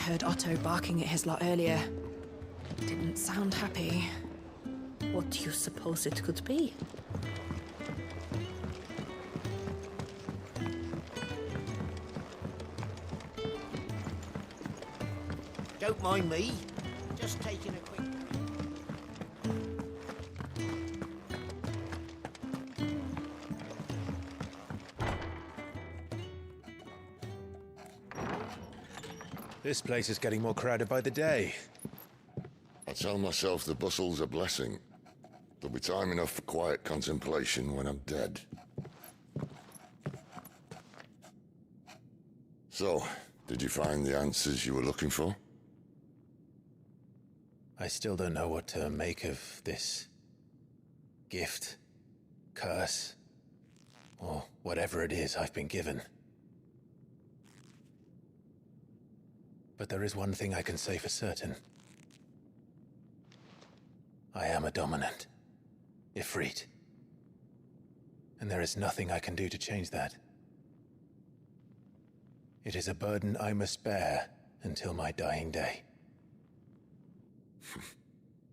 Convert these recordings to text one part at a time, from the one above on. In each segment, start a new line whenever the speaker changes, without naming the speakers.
heard Otto barking at his lot earlier. Didn't sound happy.
What do you suppose it could be?
Don't mind me. Just taking a quick...
This place is getting more crowded by the day.
I tell myself the bustle's a blessing. There'll be time enough for quiet contemplation when I'm dead. So, did you find the answers you were looking for?
I still don't know what to make of this gift, curse, or whatever it is I've been given. But there is one thing I can say for certain. I am a dominant, Ifrit. And there is nothing I can do to change that. It is a burden I must bear until my dying day.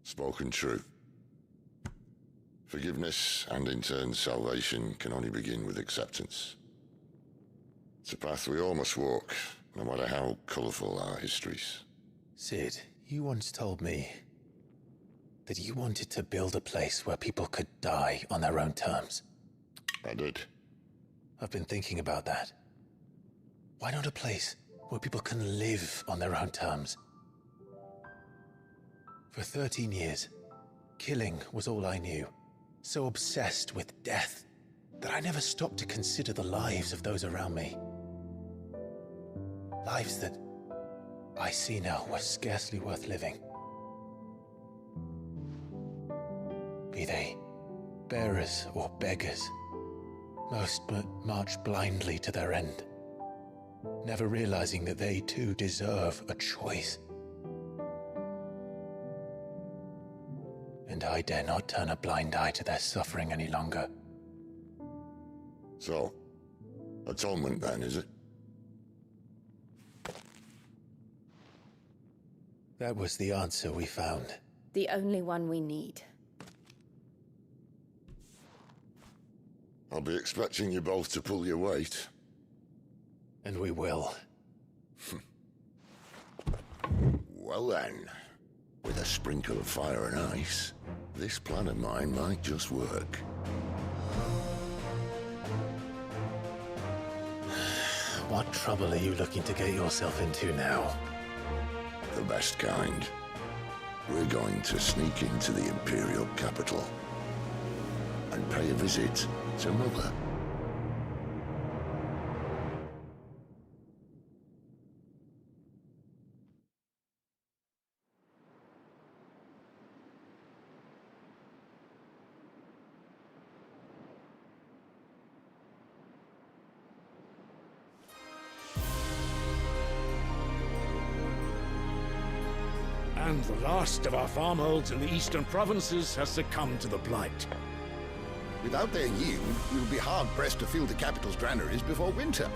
Spoken true. Forgiveness and in turn salvation can only begin with acceptance. It's a path we all must walk, no matter how colourful our histories.
Sid, you once told me that you wanted to build a place where people could die on their own terms.
I did.
I've been thinking about that. Why not a place where people can live on their own terms? For 13 years, killing was all I knew. So obsessed with death that I never stopped to consider the lives of those around me. Lives that I see now were scarcely worth living. Be they bearers or beggars, most but march blindly to their end, never realizing that they too deserve a choice. And I dare not turn a blind eye to their suffering any longer.
So, atonement then, is it?
That was the answer we found.
The only one we need.
I'll be expecting you both to pull your weight.
And we will.
Well then, with a sprinkle of fire and ice, this plan of mine might just work.
What trouble are you looking to get yourself into now?
The best kind. We're going to sneak into the Imperial capital and pay a visit to Mother.
And the last of our farmholds in the eastern provinces has succumbed to the blight.
Without their yield, we'll be hard-pressed to fill the capital's granaries before winter.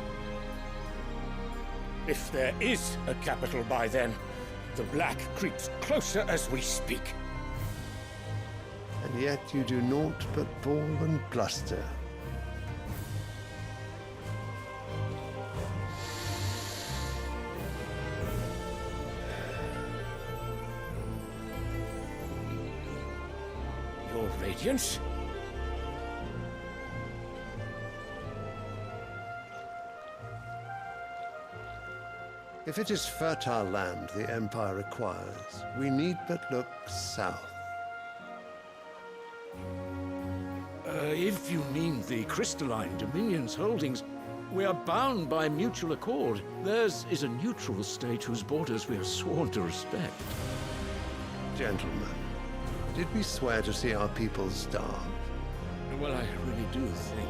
If there is a capital by then, the Black creeps closer as we speak.
And yet you do naught but bawl and bluster.
Your Radiance?
If it is fertile land the Empire requires, we need but look south.
If you mean the crystalline Dominion's holdings, we are bound by mutual accord. Theirs is a neutral state whose borders we are sworn to respect.
Gentlemen, did we swear to see our people starve?
Well, I really do think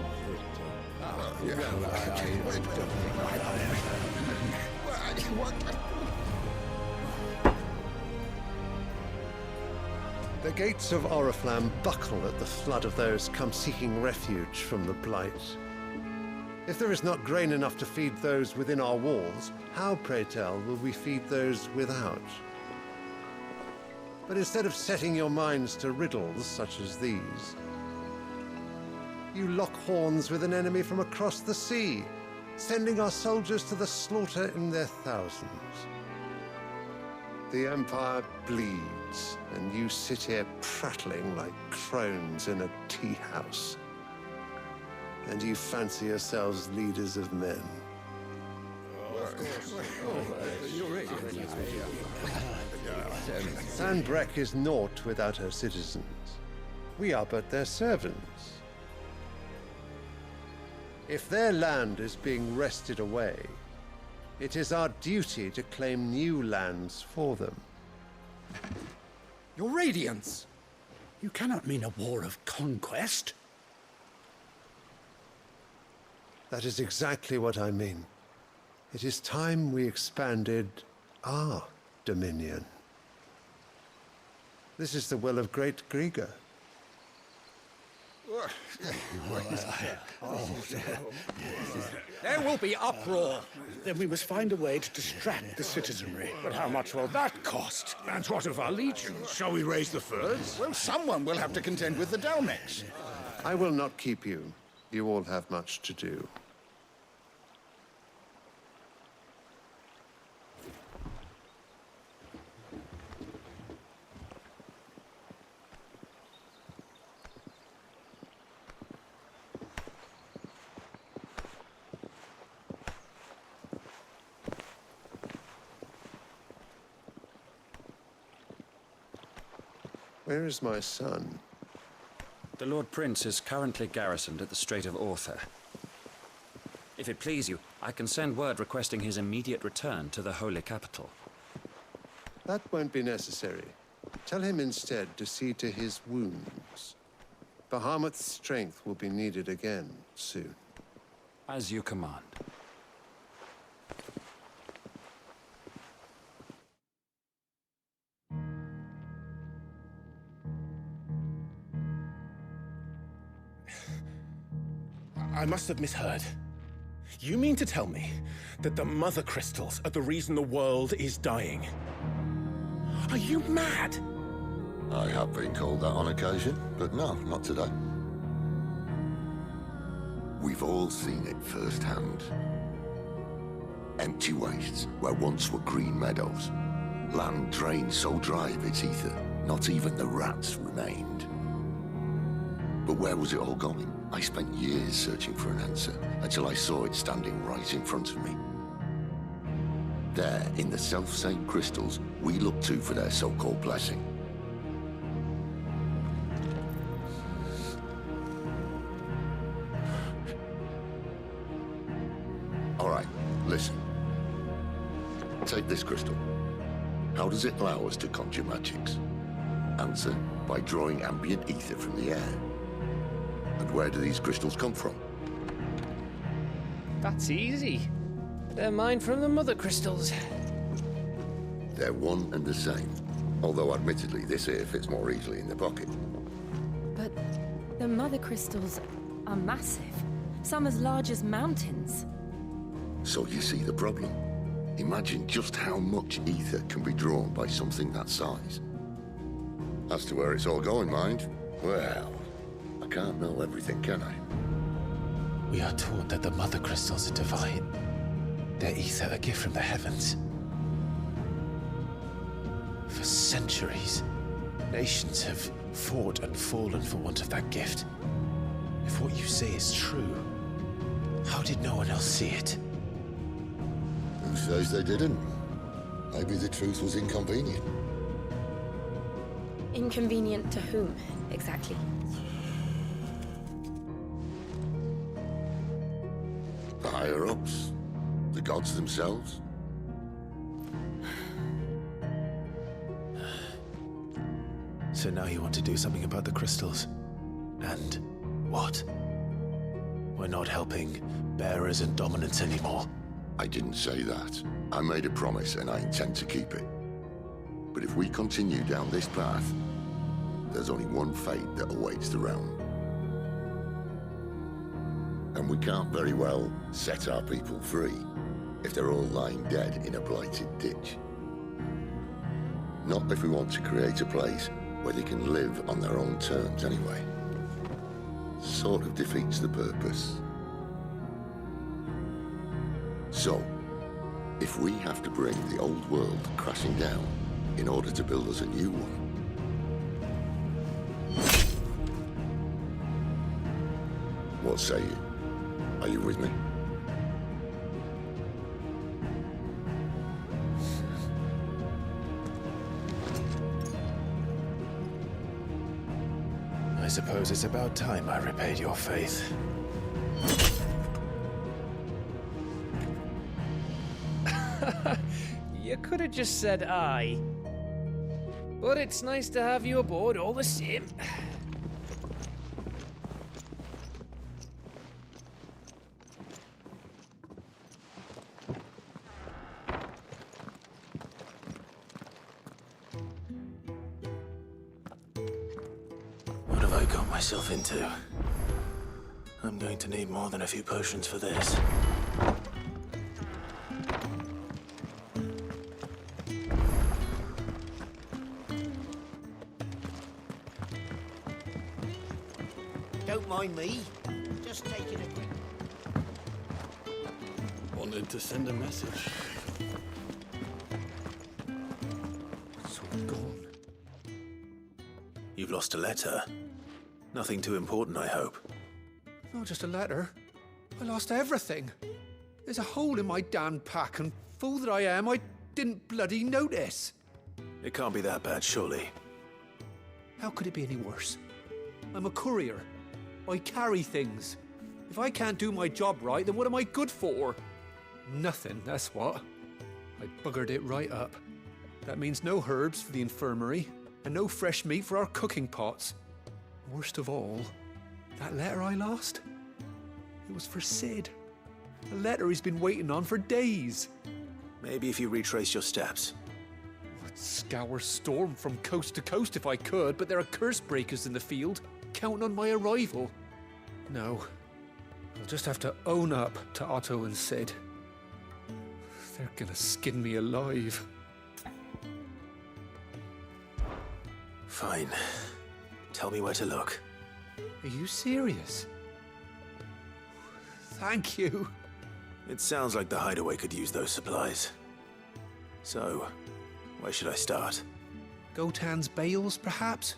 The gates of Oriflamme buckle at the flood of those come seeking refuge from the Blight. If there is not grain enough to feed those within our walls, how, pray tell, will we feed those without? But instead of setting your minds to riddles such as these, you lock horns with an enemy from across the sea, sending our soldiers to the slaughter in their thousands. The Empire bleeds, and you sit here prattling like crones in a tea house. And you fancy yourselves leaders of men. Sandbreck is naught without her citizens. We are but their servants. If their land is being wrested away, it is our duty to claim new lands for them.
Your Radiance! You cannot mean a war of conquest.
That is exactly what I mean. It is time we expanded our dominion. This is the will of great Grieger.
There will be uproar. Then we must find a way to distract the citizenry.
But how much will that cost? And what of our legions? Shall we raise the furs?
Well, someone will have to contend with the Dalmex.
I will not keep you. You all have much to do. Where is my son?
The Lord Prince is currently garrisoned at the Strait of Arthur. If it please you, I can send word requesting his immediate return to the Holy Capital.
That won't be necessary. Tell him instead to see to his wounds. Bahamut's strength will be needed again soon.
As you command.
I must have misheard. You mean to tell me that the Mother Crystals are the reason the world is dying? Are you mad?
I have been called that on occasion, but no, not today. We've all seen it firsthand. Empty wastes where once were green meadows. Land drained so dry of its ether, not even the rats remained. But where was it all going? I spent years searching for an answer, until I saw it standing right in front of me. There, in the self-same crystals, we look to for their so-called blessing. All right, listen. Take this crystal. How does it allow us to conjure magics? Answer, by drawing ambient ether from the air. And where do these crystals come from?
That's easy. They're mined from the Mother Crystals.
They're one and the same. Although admittedly, this here fits more easily in the pocket.
But the Mother Crystals are massive. Some as large as mountains.
So you see the problem. Imagine just how much ether can be drawn by something that size. As to where it's all going, mind, well, I can't know everything, can I?
We are taught that the Mother Crystals are divine. Their ether a gift from the heavens. For centuries, nations have fought and fallen for want of that gift. If what you say is true, how did no one else see it?
Who says they didn't? Maybe the truth was inconvenient.
Inconvenient to whom, exactly?
The higher-ups? The gods themselves?
So now you want to do something about the crystals? And what? We're not helping bearers and dominants anymore.
I didn't say that. I made a promise and I intend to keep it. But if we continue down this path, there's only one fate that awaits the realm. And we can't very well set our people free if they're all lying dead in a blighted ditch. Not if we want to create a place where they can live on their own terms anyway. Sort of defeats the purpose. So, if we have to bring the old world crashing down in order to build us a new one, what say you? Are you with me?
I suppose it's about time I repaid your faith.
You could have just said aye. But it's nice to have you aboard all the same.
What have I got myself into? I'm going to need more than a few potions for this.
Don't mind me. Just taking a quick...
Wanted to send a message.
It's all gone. You've lost a letter. Nothing too important, I hope.
Not just a letter. I lost everything. There's a hole in my damn pack, and fool that I am, I didn't bloody notice.
It can't be that bad, surely.
How could it be any worse? I'm a courier. I carry things. If I can't do my job right, then what am I good for? Nothing, that's what. I buggered it right up. That means no herbs for the infirmary, and no fresh meat for our cooking pots. Worst of all, that letter I lost? It was for Sid. A letter he's been waiting on for days.
Maybe if you retrace your steps.
I'd scour Storm from coast to coast if I could, but there are curse breakers in the field, counting on my arrival. No, I'll just have to own up to Otto and Sid. They're gonna skin me alive.
Fine. Tell me where to look.
Are you serious? Thank you.
It sounds like the hideaway could use those supplies. So, where should I start?
Gotan's bales, perhaps?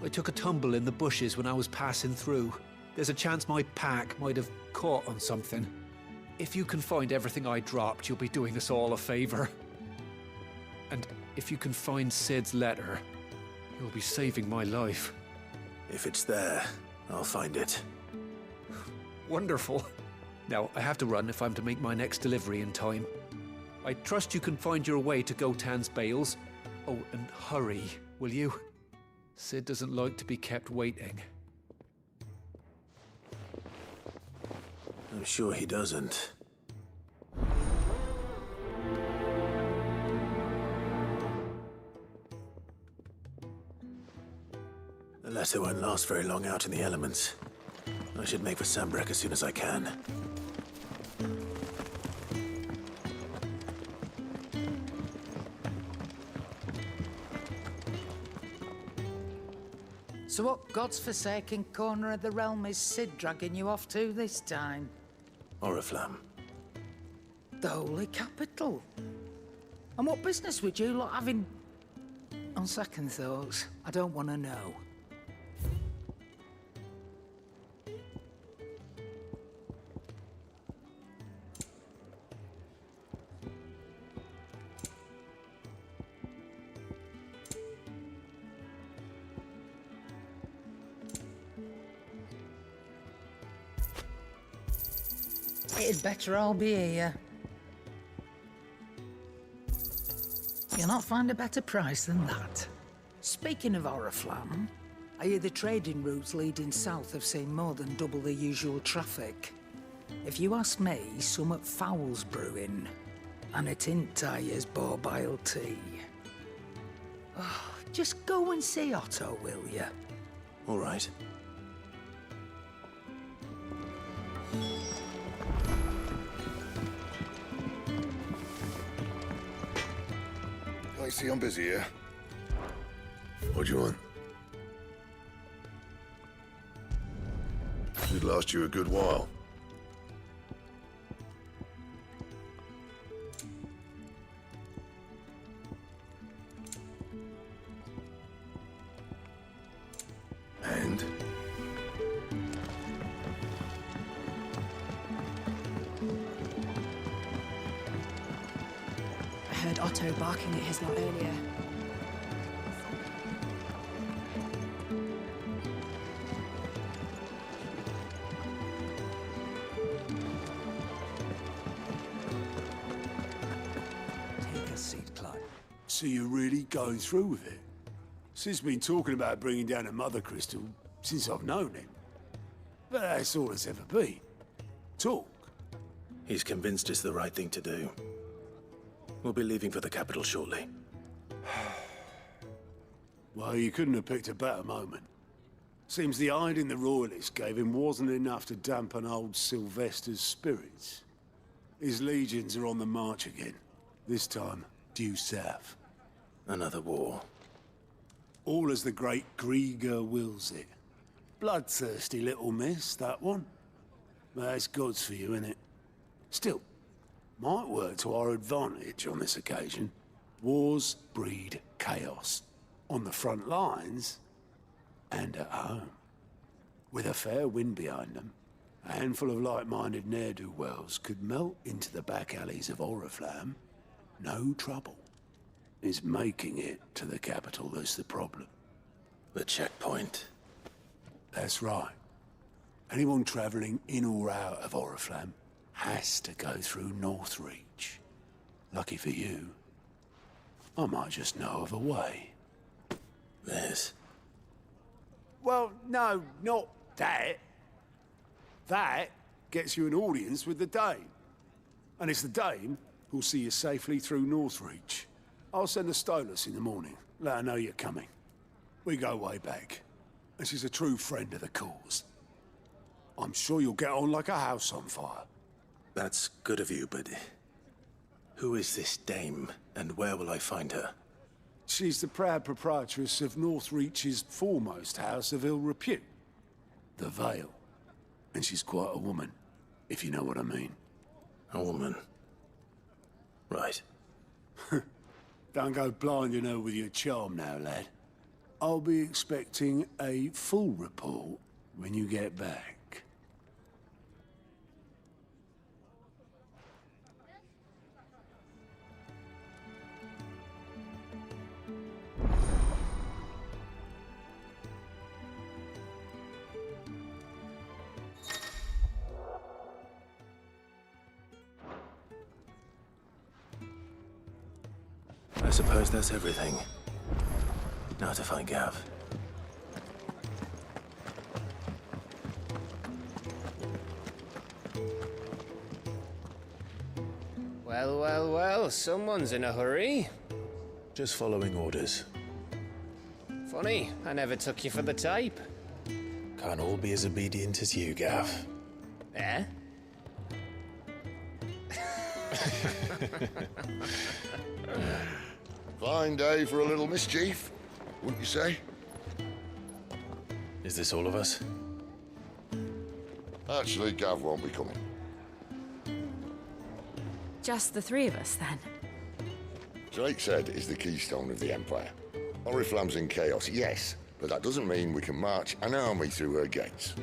I took a tumble in the bushes when I was passing through. There's a chance my pack might have caught on something. If you can find everything I dropped, you'll be doing us all a favor. And if you can find Sid's letter, you'll be saving my life.
If it's there, I'll find it.
Wonderful. Now, I have to run if I'm to make my next delivery in time. I trust you can find your way to Gotan's bales. Oh, and hurry, will you? Sid doesn't like to be kept waiting.
I'm sure he doesn't. The letter won't last very long out in the elements. I should make for Sambrek as soon as I can.
So what God's forsaken corner of the realm is Sid dragging you off to this time?
Oriflamme.
The Holy Capital. And what business would you lot have in... On second thoughts, I don't want to know. It'd better all be here. You'll not find a better price than that. Speaking of Oriflamme, I hear the trading routes leading south have seen more than double the usual traffic. If you ask me, summat foul's brewing, and it ain't Tyre's borbile tea. Oh, just go and see Otto, will you?
All right.
I see I'm busy here. What do you want? Should last you a good while. And?
I heard Otto barking at his lot earlier.
Take a seat, Clyde. So you're really going through with it? Sid's been talking about bringing down a mother crystal since I've known him. But that's all it's ever been. Talk.
He's convinced it's the right thing to do. We'll be leaving for the capital shortly.
Well, you couldn't have picked a better moment. Seems the hiding the Royalists gave him wasn't enough to dampen old Sylvester's spirits. His legions are on the march again. This time, due south.
Another war.
All as the great Grieger wills it. Bloodthirsty little miss, that one. But that's God's for you, innit? Still, might work to our advantage on this occasion. Wars breed chaos. On the front lines, and at home. With a fair wind behind them, a handful of like-minded ne'er-do-wells could melt into the back alleys of Oriflamme. No trouble. It's making it to the capital that's the problem.
The checkpoint.
That's right. Anyone travelling in or out of Oriflamme has to go through Northreach. Lucky for you, I might just know of a way.
There's...
Well, no, not that. That gets you an audience with the Dame. And it's the Dame who'll see you safely through Northreach. I'll send a Stolas in the morning. Let her know you're coming. We go way back. And she's a true friend of the cause. I'm sure you'll get on like a house on fire.
That's good of you, but... who is this dame, and where will I find her?
She's the proud proprietress of Northreach's foremost house of ill repute. The Vale. And she's quite a woman, if you know what I mean.
A woman? Right.
Don't go blinding her with your charm now, lad. I'll be expecting a full report when you get back.
I suppose that's everything. Now to find Gav.
Well, well, well, someone's in a hurry.
Just following orders.
Funny, I never took you for the type.
Can't all be as obedient as you, Gav.
Eh?
Fine day for a little mischief, wouldn't you say?
Is this all of us?
Actually, Gav won't be coming.
Just the three of us, then?
Drake's Head is the keystone of the Empire. Oriflamme's in chaos, yes, but that doesn't mean we can march an army through her gates.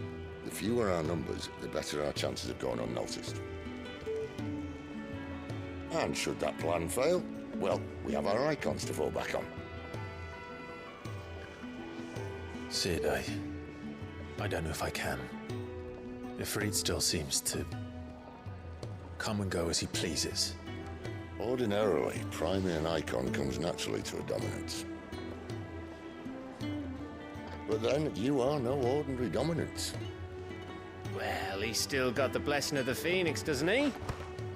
The fewer our numbers, the better our chances of going unnoticed. And should that plan fail, well, we have our icons to fall back on.
Sid, I don't know if I can. Ifrit still seems to come and go as he pleases.
Ordinarily, priming an icon comes naturally to a dominance. But then, you are no ordinary dominance.
Well, he's still got the blessing of the Phoenix, doesn't he?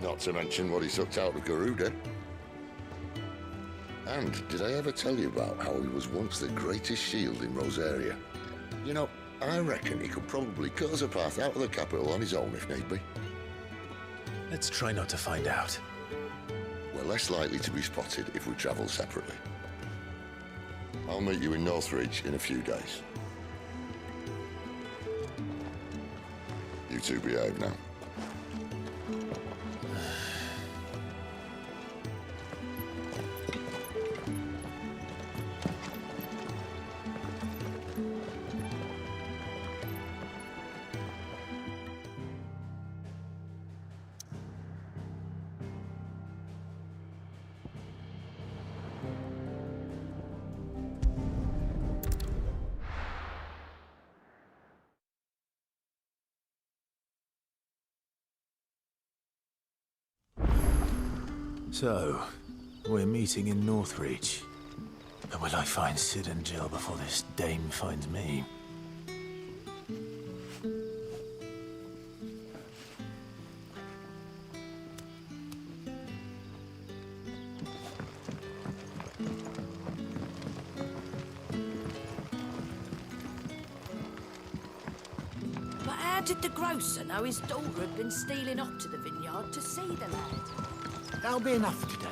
Not to mention what he sucked out of Garuda. And did I ever tell you about how he was once the greatest shield in Rosaria? You know, I reckon he could probably cut us a path out of the capital on his own if need be.
Let's try not to find out.
We're less likely to be spotted if we travel separately. I'll meet you in Northridge in a few days. You two behave now.
So, we're meeting in Northridge. But will I find Sid and Jill before this dame finds me?
But how did the grocer know his daughter had been stealing off to the vineyard to see the lad?
That'll be enough today.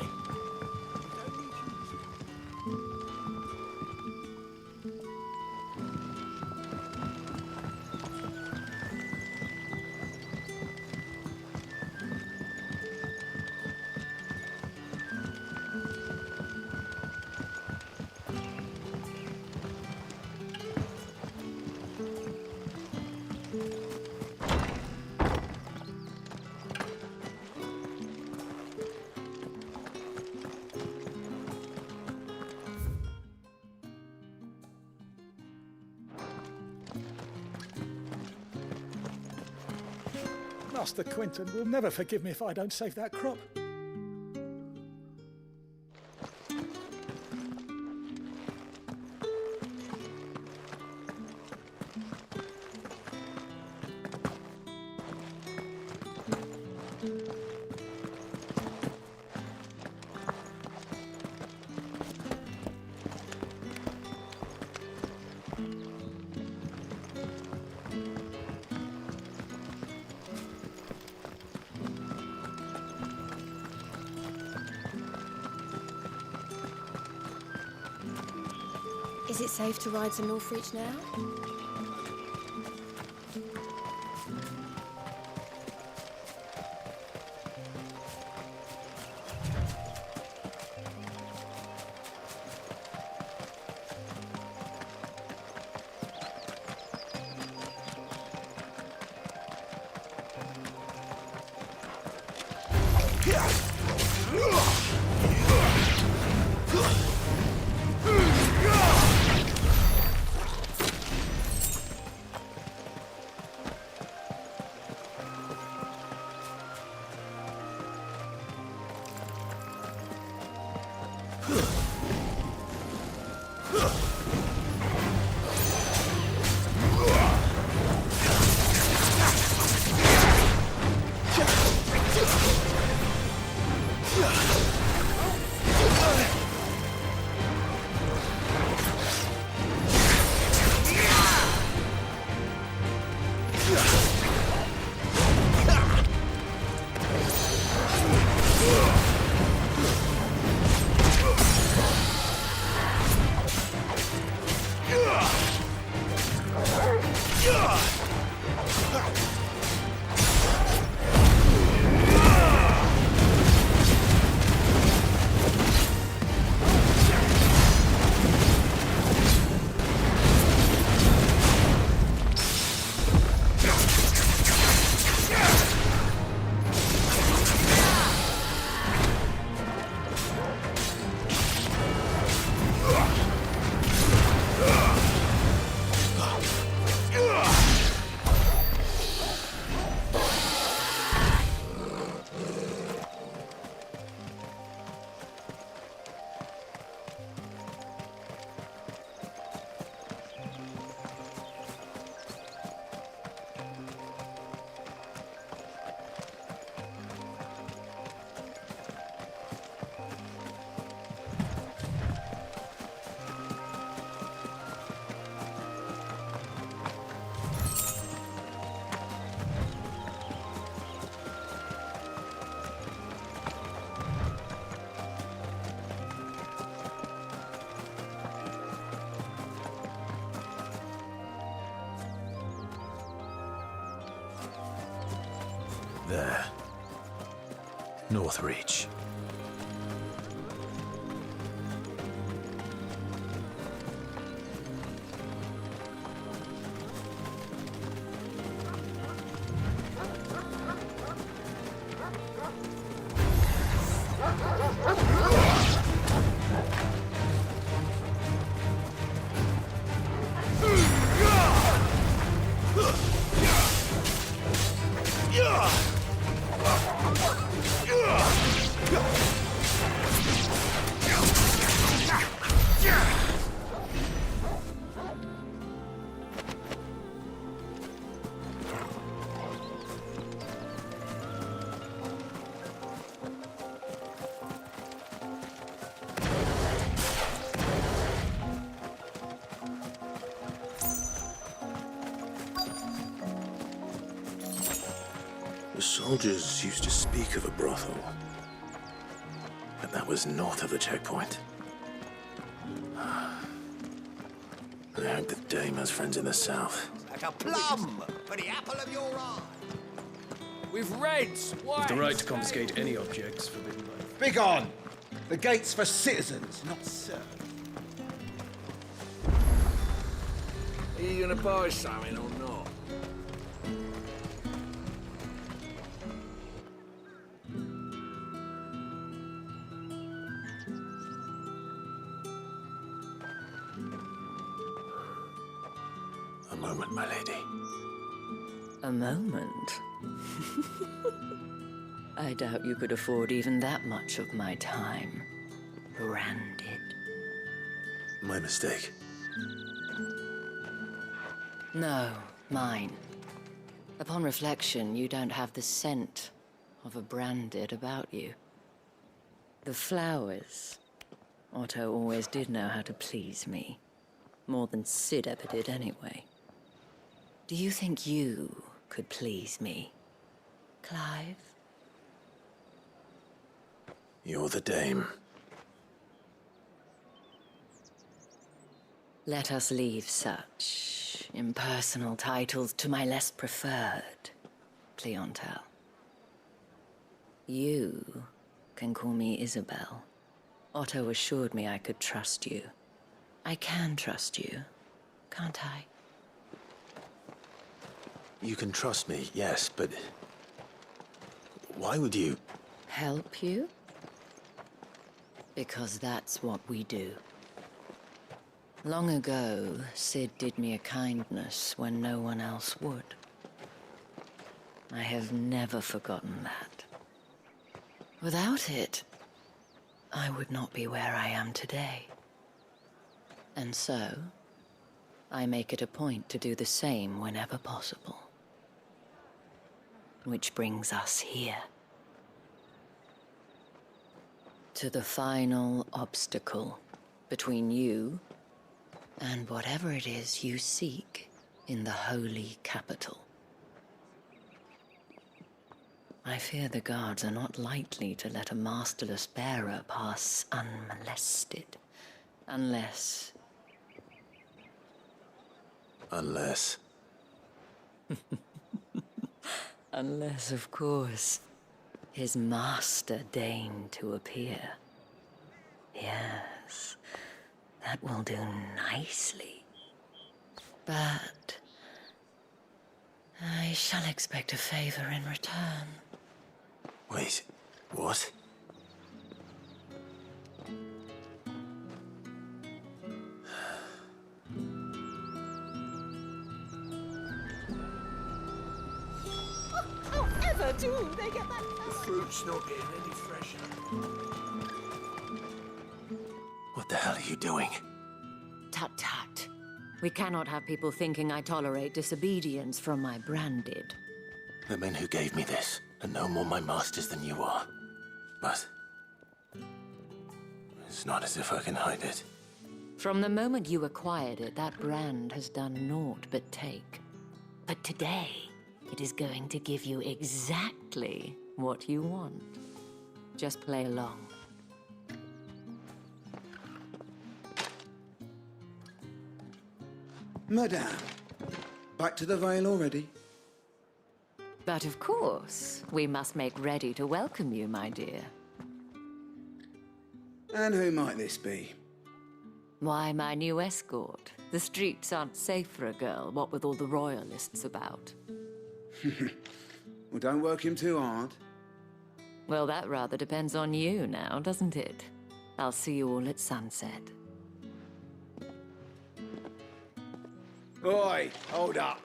Master Quinton will never forgive me if I don't save that crop.
Is it safe to ride to Northridge now?
Yeah.
There. Northreach. The soldiers used to speak of a brothel, but that was north of the checkpoint. I hope the dame has friends in the south.
Like a plum for the apple of your eye.
With reds, white.
The right to confiscate any objects forbidden by...
Begone! The gate's for citizens, not serfs.
Are you gonna buy something or not?
A moment, my lady.
A moment? I doubt you could afford even that much of my time. Branded.
My mistake.
No, mine. Upon reflection, you don't have the scent of a branded about you. The flowers. Otto always did know how to please me. More than Sid ever did anyway. Do you think you could please me, Clive?
You're the dame.
Let us leave such impersonal titles to my less preferred clientele. You can call me Isabel. Otto assured me I could trust you. I can trust you, can't I?
You can trust me, yes, but... why would you...
Help you? Because that's what we do. Long ago, Sid did me a kindness when no one else would. I have never forgotten that. Without it, I would not be where I am today. And so, I make it a point to do the same whenever possible. Which brings us here. To the final obstacle between you and whatever it is you seek in the holy capital. I fear the guards are not likely to let a masterless bearer pass unmolested. Unless...
Unless...
Unless, of course, his master deigned to appear. Yes, that will do nicely. But I shall expect a favor in return.
Wait, what?
However do they get that?
The fruit's not getting any fresher.
What the hell are you doing?
Tut-tut. We cannot have people thinking I tolerate disobedience from my branded.
The men who gave me this are no more my masters than you are. But... it's not as if I can hide it.
From the moment you acquired it, that brand has done naught but take. But today, it is going to give you exactly what you want. Just play along.
Madame, back to the Vale already?
But of course, we must make ready to welcome you, my dear.
And who might this be?
Why, my new escort. The streets aren't safe for a girl, what with all the royalists about.
Well, don't work him too hard.
Well, that rather depends on you now, doesn't it? I'll see you all at sunset.
Oi, hold up.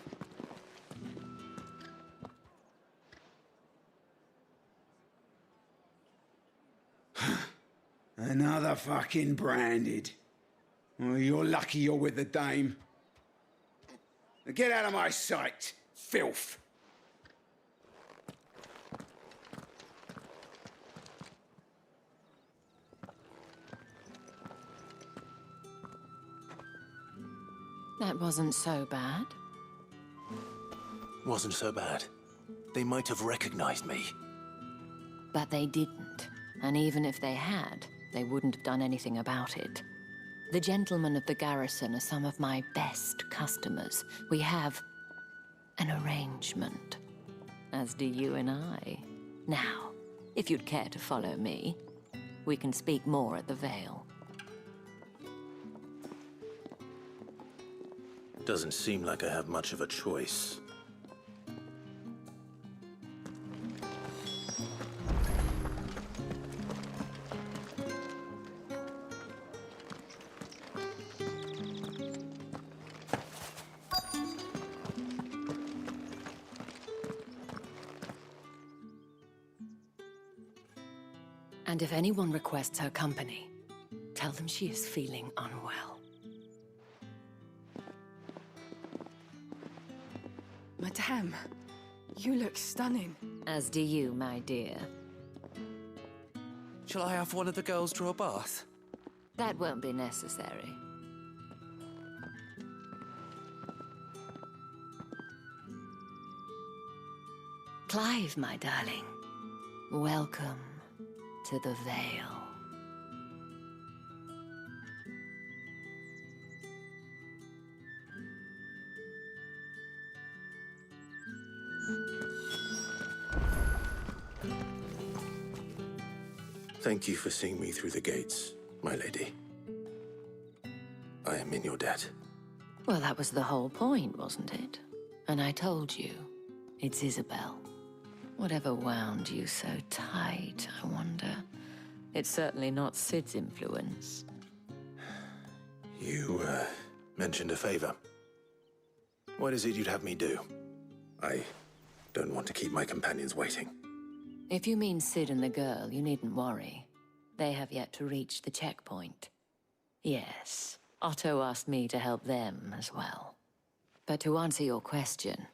Another fucking branded. Well, you're lucky you're with the dame. Now get out of my sight, filth.
That wasn't so bad.
Wasn't so bad. They might have recognized me.
But they didn't. And even if they had, they wouldn't have done anything about it. The gentlemen of the garrison are some of my best customers. We have an arrangement, as do you and I. Now, if you'd care to follow me, we can speak more at the Vale.
Doesn't seem like I have much of a choice.
And if anyone requests her company, tell them she is feeling unwell.
Madame, you look stunning.
As do you, my dear.
Shall I have one of the girls draw a bath?
That won't be necessary. Clive, my darling, welcome to the Vale.
Thank you for seeing me through the gates, my lady. I am in your debt.
Well, that was the whole point, wasn't it? And I told you, it's Isabel. Whatever wound you so tight, I wonder. It's certainly not Sid's influence.
You, mentioned a favor. What is it you'd have me do? I don't want to keep my companions waiting.
If you mean Sid and the girl, you needn't worry. They have yet to reach the checkpoint. Yes, Otto asked me to help them as well. But to answer your question,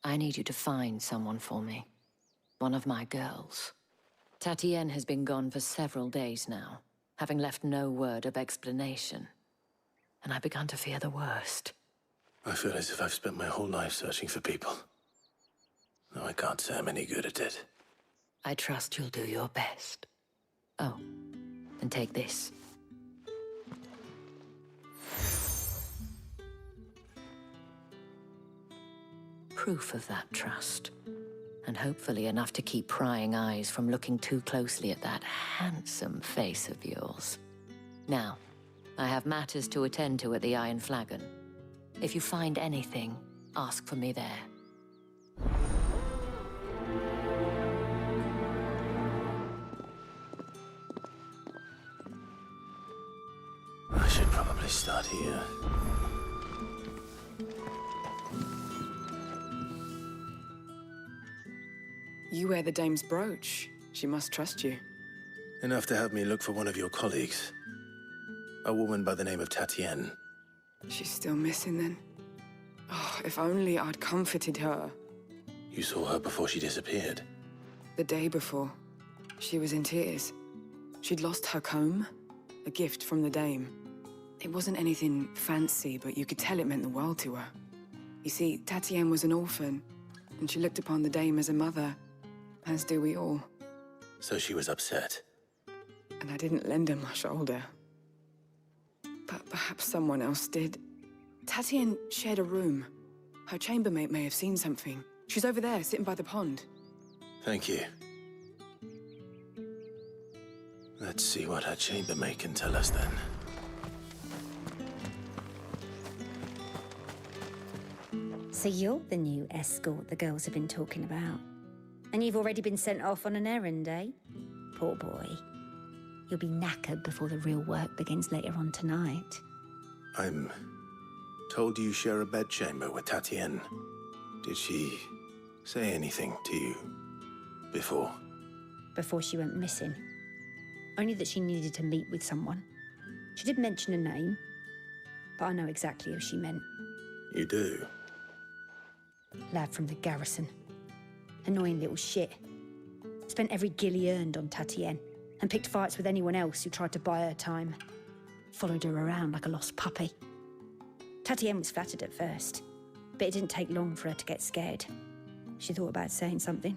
I need you to find someone for me. One of my girls. Tatienne has been gone for several days now, having left no word of explanation. And I've begun to fear the worst.
I feel as if I've spent my whole life searching for people. No, I can't say I'm any good at it.
I trust you'll do your best. Oh, and take this. Proof of that trust. And hopefully enough to keep prying eyes from looking too closely at that handsome face of yours. Now, I have matters to attend to at the Iron Flagon. If you find anything, ask for me there.
I should probably start here.
You wear the dame's brooch. She must trust you.
Enough to have me look for one of your colleagues. A woman by the name of Tatienne.
She's still missing then. Oh, if only I'd comforted her.
You saw her before she disappeared.
The day before. She was in tears. She'd lost her comb, a gift from the dame. It wasn't anything fancy, but you could tell it meant the world to her. You see, Tatienne was an orphan, and she looked upon the dame as a mother, as do we all.
So she was upset.
And I didn't lend her my shoulder. But perhaps someone else did. Tatienne shared a room. Her chambermaid may have seen something. She's over there, sitting by the pond.
Thank you. Let's see what her chambermaid can tell us then.
So you're the new escort the girls have been talking about. And you've already been sent off on an errand, eh? Poor boy. You'll be knackered before the real work begins later on tonight.
I'm told you share a bedchamber with Tatienne. Did she say anything to you before?
Before she went missing. Only that she needed to meet with someone. She did mention a name, but I know exactly who she meant.
You do?
Lad from the garrison. Annoying little shit. Spent every guil he earned on Tatienne, and picked fights with anyone else who tried to buy her time. Followed her around like a lost puppy. Tatienne was flattered at first, but it didn't take long for her to get scared. She thought about saying something.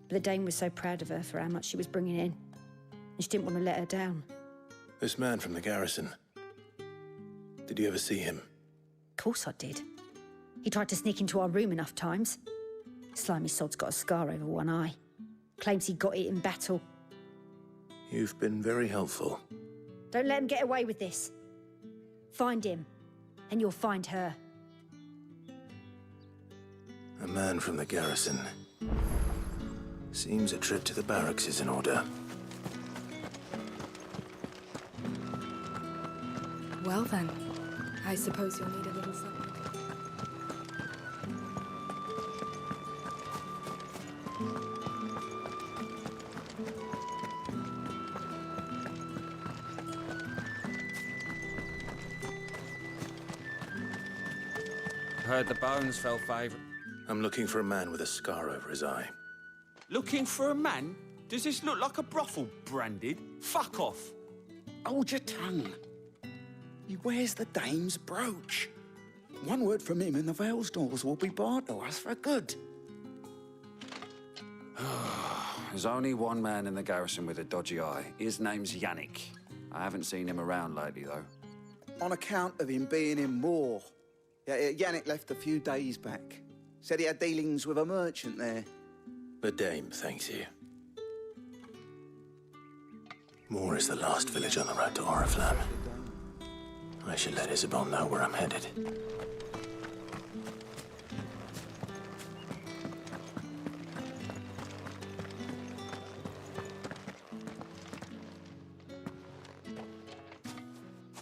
But the Dane was so proud of her for how much she was bringing in, and she didn't want to let her down.
This man from the garrison. Did you ever see him?
Of course I did. He tried to sneak into our room enough times. Slimy sod's got a scar over one eye. Claims he got it in battle.
You've been very helpful.
Don't let him get away with this. Find him, and you'll find her.
A man from the garrison. Seems a trip to the barracks is in order.
Well then, I suppose you'll need a little something.
Heard the bones fell favourite.
I'm looking for a man with a scar over his eye.
Looking for a man? Does this look like a brothel, Branded? Fuck off.
Hold your tongue. He wears the dame's brooch. One word from him and the Vale's doors will be barred to us for good.
There's only one man in the garrison with a dodgy eye. His name's Yannick. I haven't seen him around lately, though.
On account of him being in Moor. Yeah, Yannick left a few days back. Said he had dealings with a merchant there.
The dame thanks you. Moor is the last village on the road to Oriflamme. I should let Isabel know where I'm headed.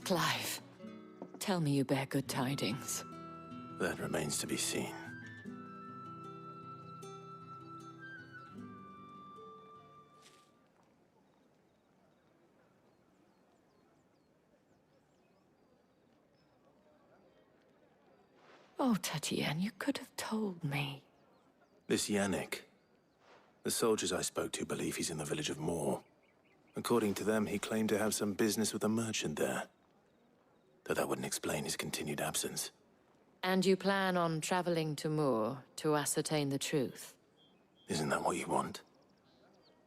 Clive, tell me you bear good tidings.
That remains to be seen.
Oh, Tatienne, you could have told me.
This Yannick. The soldiers I spoke to believe he's in the village of Moor. According to them, he claimed to have some business with a merchant there. Though that wouldn't explain his continued absence.
And you plan on traveling to Moor to ascertain the truth?
Isn't that what you want?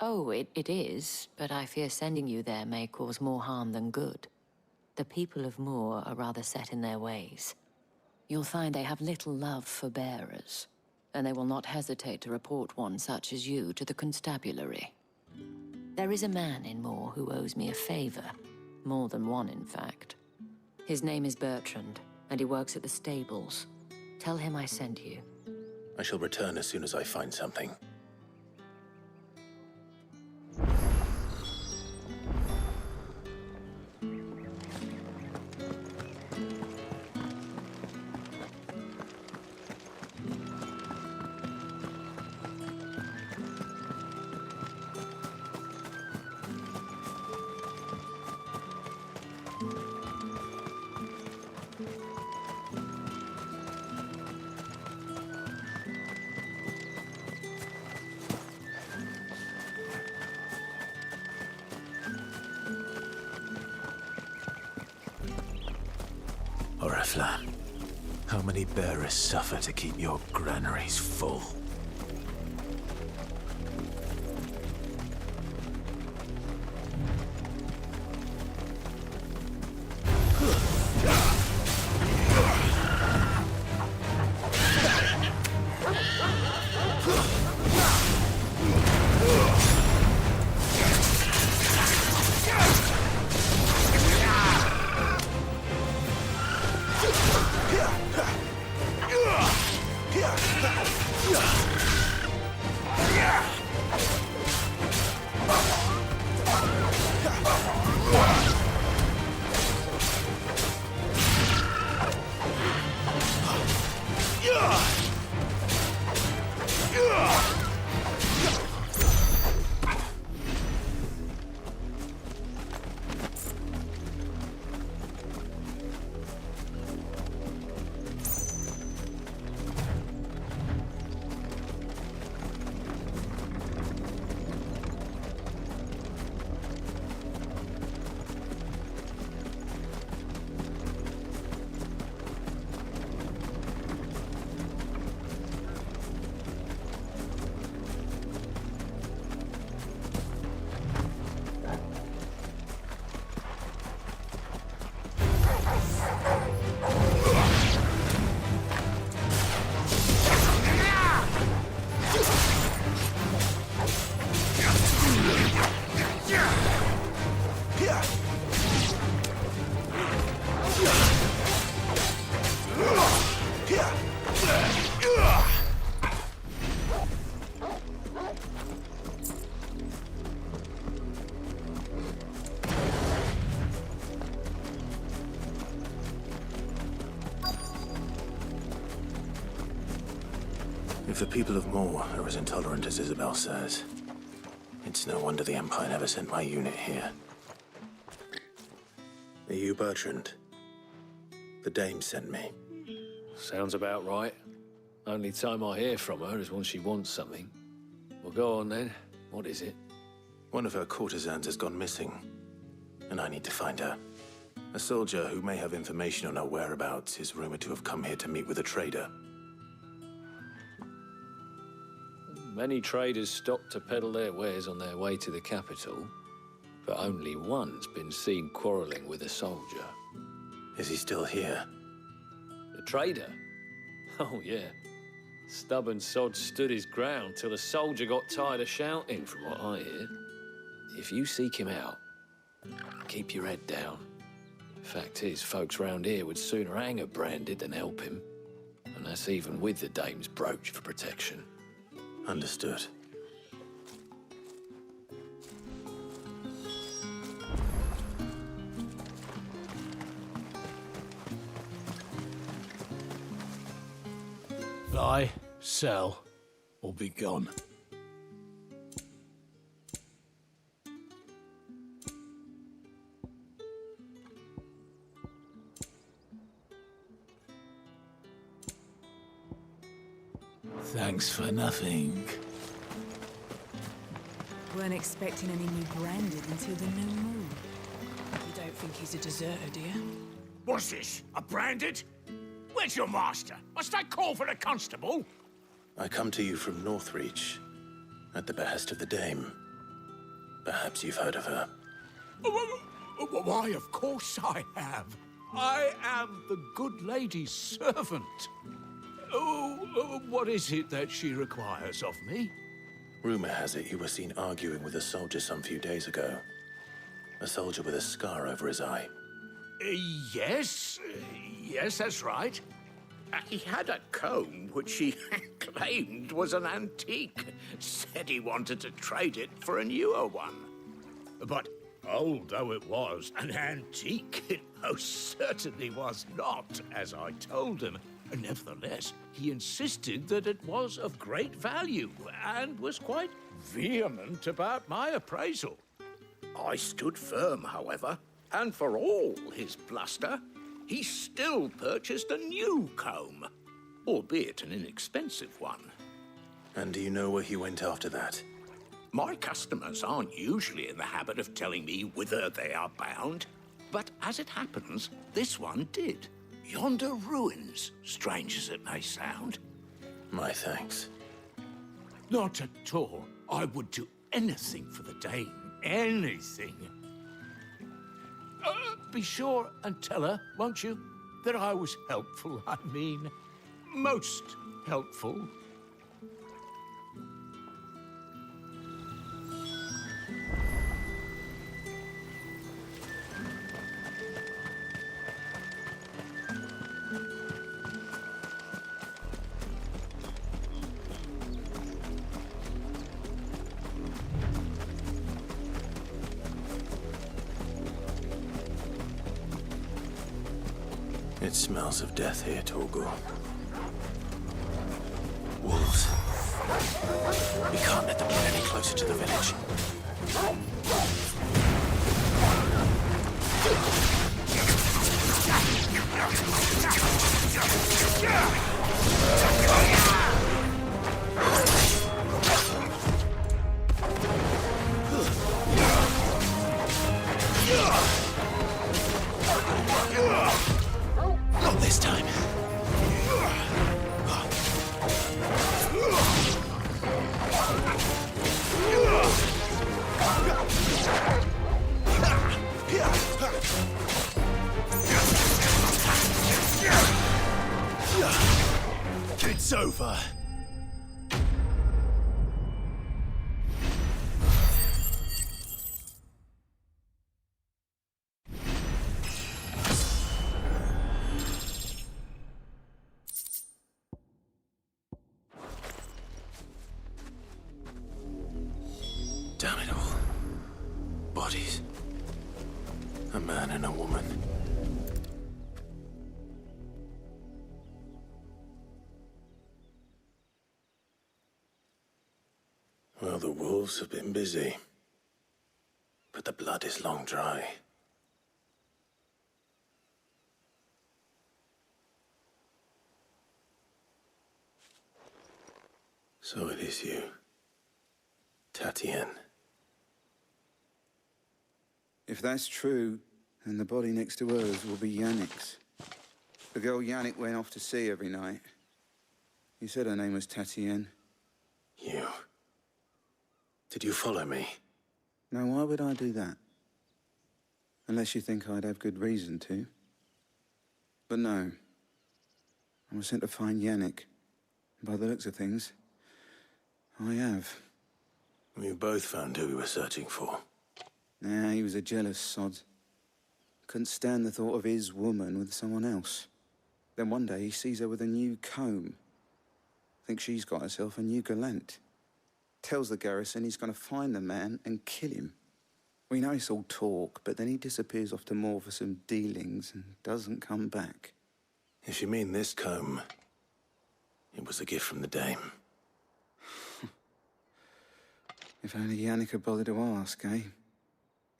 Oh, it is, but I fear sending you there may cause more harm than good. The people of Moor are rather set in their ways. You'll find they have little love for bearers, and they will not hesitate to report one such as you to the constabulary. There is a man in Moor who owes me a favor. More than one, in fact. His name is Bertrand, and he works at the stables. Tell him I sent you.
I shall return as soon as I find something. Oriflamme, how many bearers suffer to keep your granaries full? If the people of Moor are as intolerant as Isabel says, it's no wonder the Empire never sent my unit here. Are you Bertrand? The dame sent me.
Sounds about right. Only time I hear from her is when she wants something. Well, go on then. What is it?
One of her courtesans has gone missing, and I need to find her. A soldier who may have information on her whereabouts is rumored to have come here to meet with a trader.
Many traders stop to peddle their wares on their way to the capital, but only one's been seen quarreling with a soldier.
Is he still here?
The trader? Oh, yeah. Stubborn sod stood his ground till the soldier got tired of shouting, from what I hear. If you seek him out, keep your head down. Fact is, folks round here would sooner hang a branded than help him. And that's even with the dame's brooch for protection.
Understood.
Buy, sell, or be gone. Thanks for nothing.
Weren't expecting any new branded until the new moon.
You don't think he's a deserter, do you?
What's this? A branded? Where's your master? Must I call for a constable?
I come to you from Northreach, at the behest of the dame. Perhaps you've heard of her.
Why, of course I have. I am the good lady's servant. What is it that she requires of me?
Rumor has it you were seen arguing with a soldier some few days ago. A soldier with a scar over his eye.
Yes, that's right. He had a comb which he claimed was an antique. Said he wanted to trade it for a newer one. But old though it was, an antique it most certainly was not, as I told him. Nevertheless, he insisted that it was of great value and was quite vehement about my appraisal. I stood firm, however, and for all his bluster, he still purchased a new comb, albeit an inexpensive one.
And do you know where he went after that?
My customers aren't usually in the habit of telling me whither they are bound, but as it happens, this one did. Yonder ruins, strange as it may sound.
My thanks.
Not at all. I would do anything for the dame. Anything. Be sure and tell her, won't you, that I was helpful. I mean, most helpful.
It smells of death here, Torgor. Wolves. We can't let them get any closer to the village. Not this time. It's over. Damn it all. Bodies. A man and a woman. Well, the wolves have been busy. But the blood is long dry. So it is you, Tatienne.
If that's true, then the body next to hers will be Yannick's. The girl Yannick went off to sea every night. You said her name was Tatienne.
You... Did you follow me?
Now, why would I do that? Unless you think I'd have good reason to. But no. I was sent to find Yannick. By the looks of things, I have.
We both found who we were searching for.
Nah, he was a jealous sod. Couldn't stand the thought of his woman with someone else. Then one day he sees her with a new comb. Thinks she's got herself a new gallant. Tells the garrison he's gonna find the man and kill him. We know it's all talk, but then he disappears off to Moor for some dealings and doesn't come back.
If you mean this comb, it was a gift from the dame.
If only Yannick had bothered to ask, eh?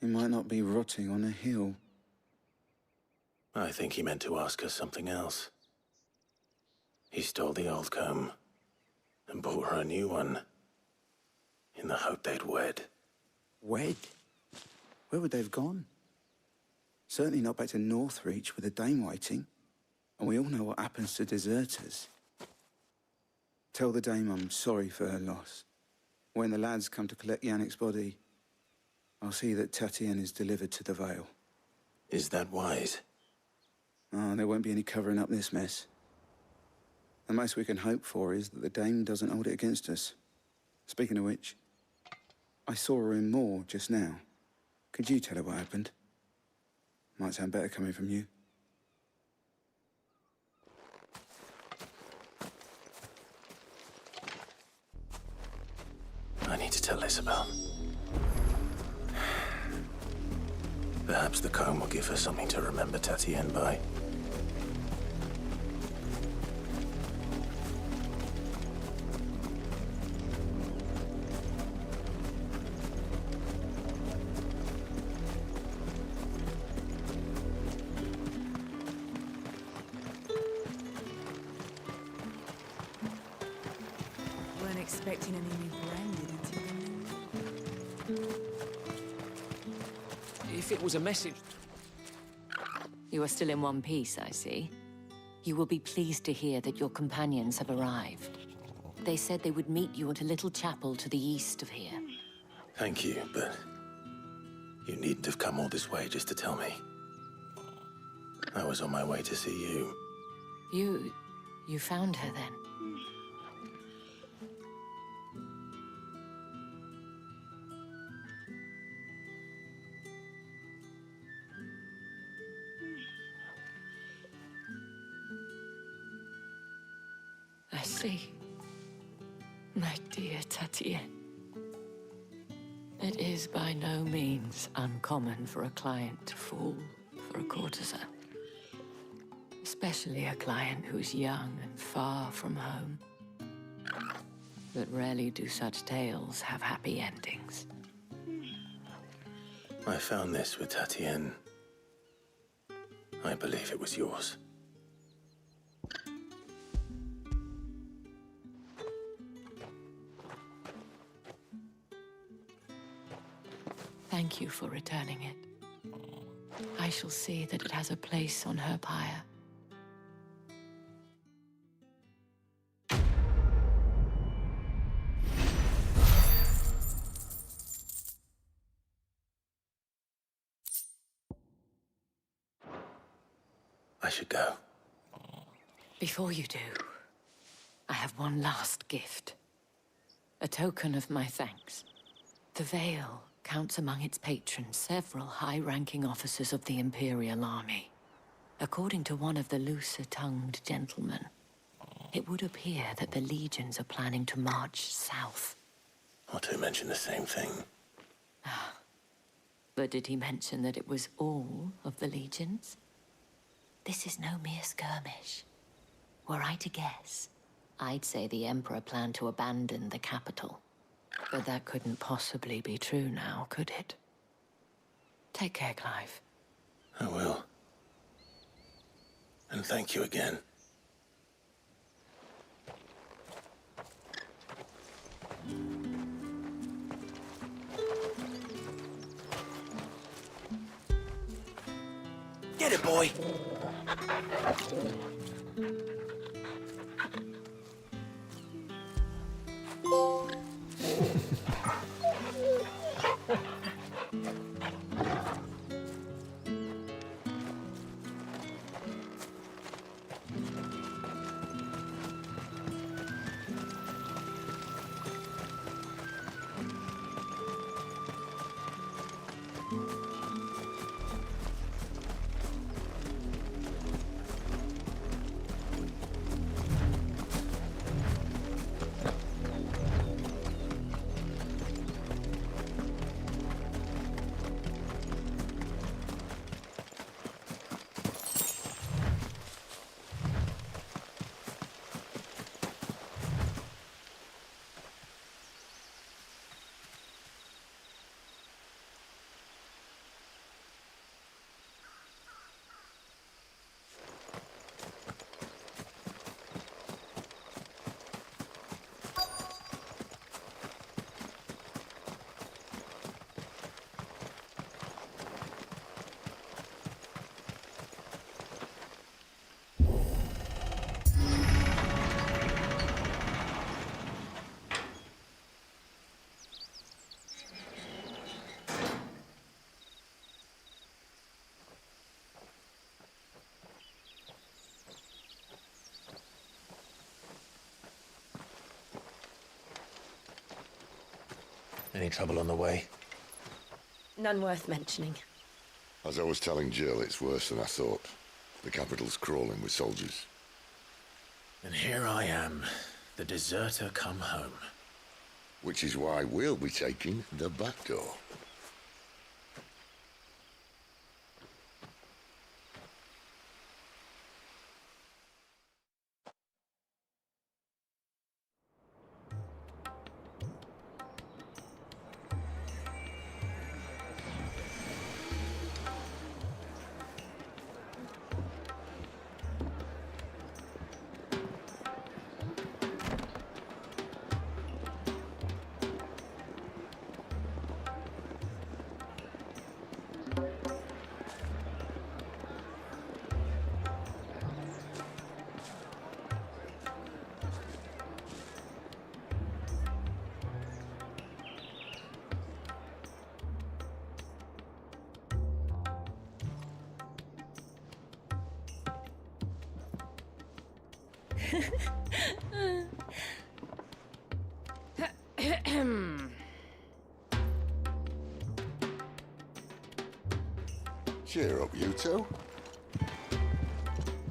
He might not be rotting on a hill.
I think he meant to ask her something else. He stole the old comb and bought her a new one in the hope they'd wed.
Wed? Where would they have gone? Certainly not back to Northreach with a dame waiting. And we all know what happens to deserters. Tell the dame I'm sorry for her loss. When the lads come to collect Yannick's body, I'll see that Tatienne is delivered to the Vale.
Is that wise?
Oh, there won't be any covering up this mess. The most we can hope for is that the dame doesn't hold it against us. Speaking of which, I saw her in Moor just now. Could you tell her what happened? Might sound better coming from you.
I need to tell Isabel. Perhaps the comb will give her something to remember Tatienne by.
Weren't expecting any new branded until
If it was a message...
You are still in one piece, I see. You will be pleased to hear that your companions have arrived. They said they would meet you at a little chapel to the east of here.
Thank you, but you needn't have come all this way just to tell me. I was on my way to see you.
You found her then? I see. My dear Tatienne. It is by no means uncommon for a client to fall for a courtesan. Especially a client who's young and far from home. But rarely do such tales have happy endings.
I found this with Tatienne. I believe it was yours.
Thank you for returning it. I shall see that it has a place on her pyre.
I should go.
Before you do, I have one last gift. A token of my thanks. The Vale counts among its patrons several high-ranking officers of the Imperial Army. According to one of the looser-tongued gentlemen, it would appear that the legions are planning to march south.
Not to mention the same thing.
But did he mention that it was all of the legions? This is no mere skirmish. Were I to guess, I'd say the Emperor planned to abandon the capital. But that couldn't possibly be true now, could it? Take care, Clive.
I will. And thank you again.
Get it, boy!
Any trouble on the way?
None worth mentioning.
As I was telling Jill, it's worse than I thought. The capital's crawling with soldiers.
And here I am, the deserter come home.
Which is why we'll be taking the back door. Cheer up, you two.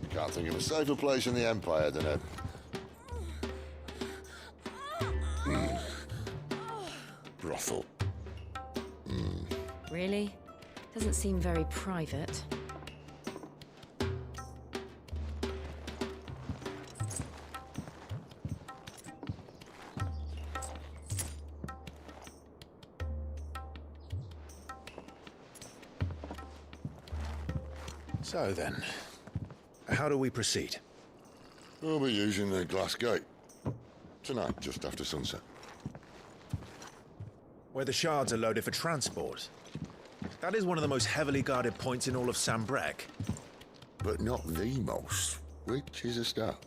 Can't think of a safer place in the Empire than a... brothel.
Really? Doesn't seem very private.
So then, how do we proceed?
We'll be using the glass gate. Tonight, just after sunset.
Where the shards are loaded for transport. That is one of the most heavily guarded points in all of Sambrek.
But not the most, which is a start.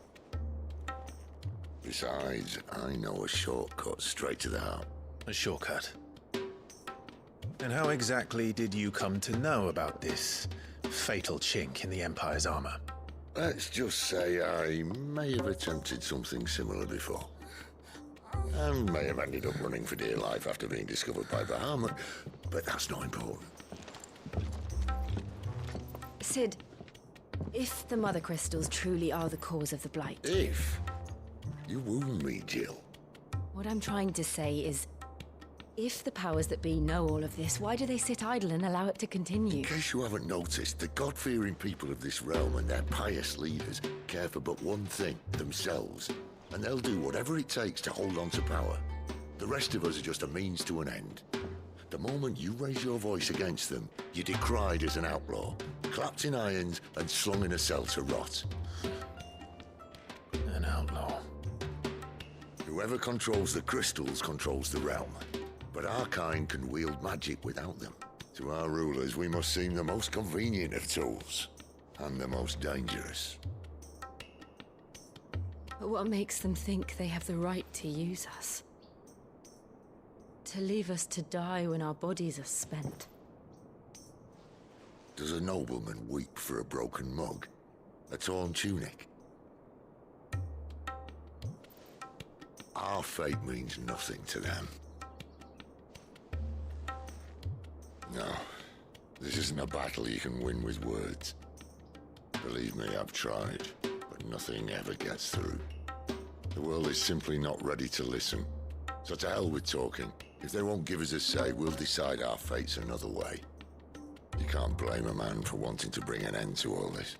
Besides, I know a shortcut straight to the heart.
A shortcut? And how exactly did you come to know about this fatal chink in the Empire's armor?
Let's just say I may have attempted something similar before. And may have ended up running for dear life after being discovered by Bahamut, but that's not important.
Sid, if the Mother Crystals truly are the cause of the Blight...
If? You wound me, Jill.
What I'm trying to say is, if the powers that be know all of this, why do they sit idle and allow it to continue?
In case you haven't noticed, the God-fearing people of this realm and their pious leaders care for but one thing, themselves. And they'll do whatever it takes to hold on to power. The rest of us are just a means to an end. The moment you raise your voice against them, you're decried as an outlaw, clapped in irons and slung in a cell to rot.
An outlaw.
Whoever controls the crystals controls the realm. But our kind can wield magic without them. To our rulers, we must seem the most convenient of tools, and the most dangerous.
But what makes them think they have the right to use us? To leave us to die when our bodies are spent?
Does a nobleman weep for a broken mug? A torn tunic? Our fate means nothing to them. No, this isn't a battle you can win with words. Believe me, I've tried, but nothing ever gets through. The world is simply not ready to listen. So to hell with talking. If they won't give us a say, we'll decide our fates another way. You can't blame a man for wanting to bring an end to all this,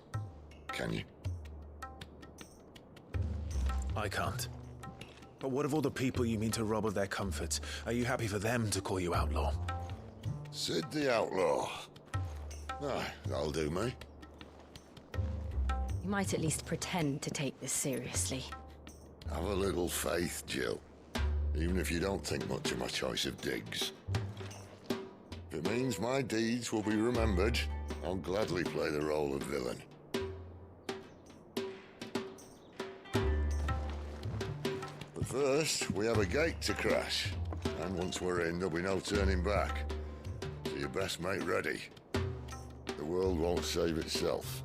can you?
I can't. But what of all the people you mean to rob of their comforts? Are you happy for them to call you outlaw?
Sid the Outlaw. Ah, that'll do me.
You might at least pretend to take this seriously.
Have a little faith, Jill. Even if you don't think much of my choice of digs. If it means my deeds will be remembered, I'll gladly play the role of villain. But first, we have a gate to crash. And once we're in, there'll be no turning back. So you best make ready. The world won't save itself.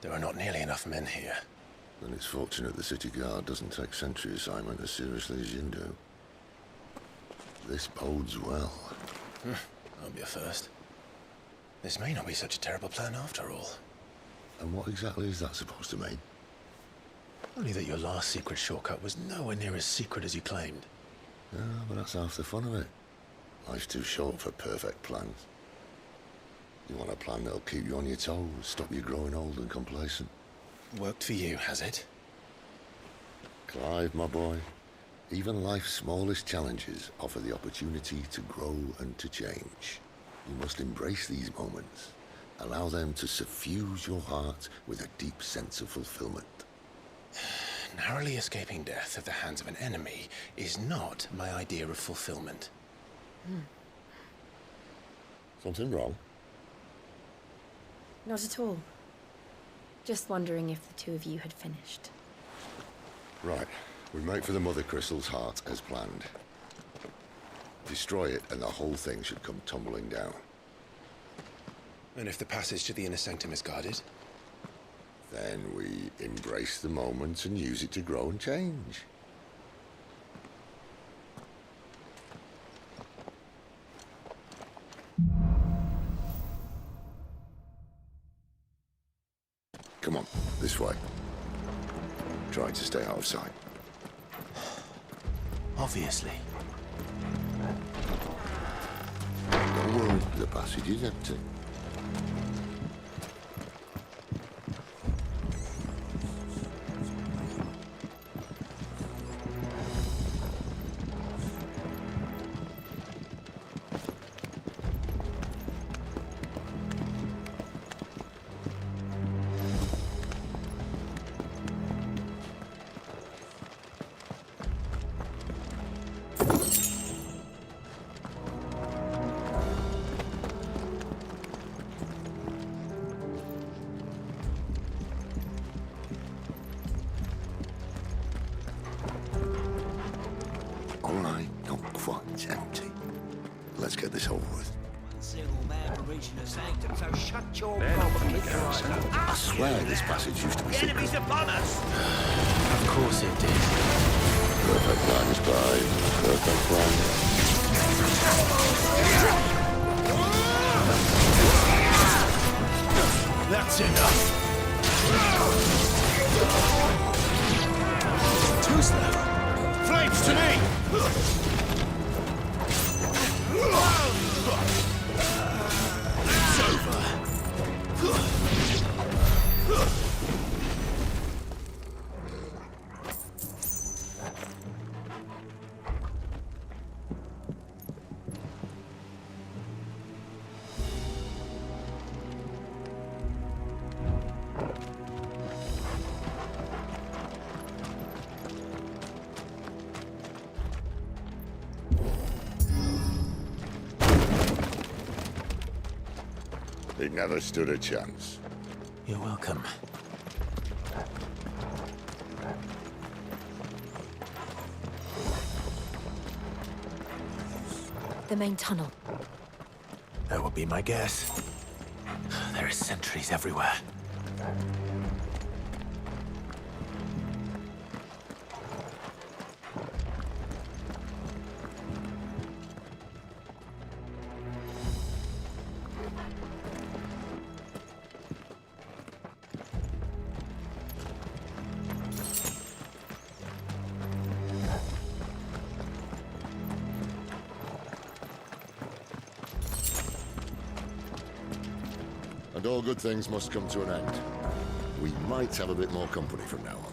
There are not nearly enough men here.
Then it's fortunate the city guard doesn't take sentry assignment as seriously as you do. This bodes well.
That'll be a first. This may not be such a terrible plan after all.
And what exactly is that supposed to mean?
Only that your last secret shortcut was nowhere near as secret as you claimed.
Yeah, but that's half the fun of it. Life's too short for perfect plans. You want a plan that'll keep you on your toes, stop you growing old and complacent.
Worked for you, has it?
Clive, my boy, even life's smallest challenges offer the opportunity to grow and to change. You must embrace these moments, Allow them to suffuse your heart with a deep sense of fulfillment.
Narrowly escaping death at the hands of an enemy is not my idea of fulfillment.
Something wrong?
Not at all. Just wondering if the two of you had finished.
Right. We make for the Mother Crystal's heart as planned. Destroy it and the whole thing should come tumbling down.
And if the passage to the inner sanctum is guarded?
Then we embrace the moment and use it to grow and change. Come on, this way. Try to stay out of sight.
Obviously.
Don't worry, the passage is empty. It's empty. Let's get this over with. I swear this passage used to be secret.
Enemies upon us!
Of course it did.
Perfect plan, Spy. Perfect plan.
That's enough!
Too slow.
Flames to me! It's over.
It never stood a chance.
You're welcome.
The main tunnel.
That would be my guess. There are sentries everywhere.
And all good things must come to an end. We might have a bit more company from now on.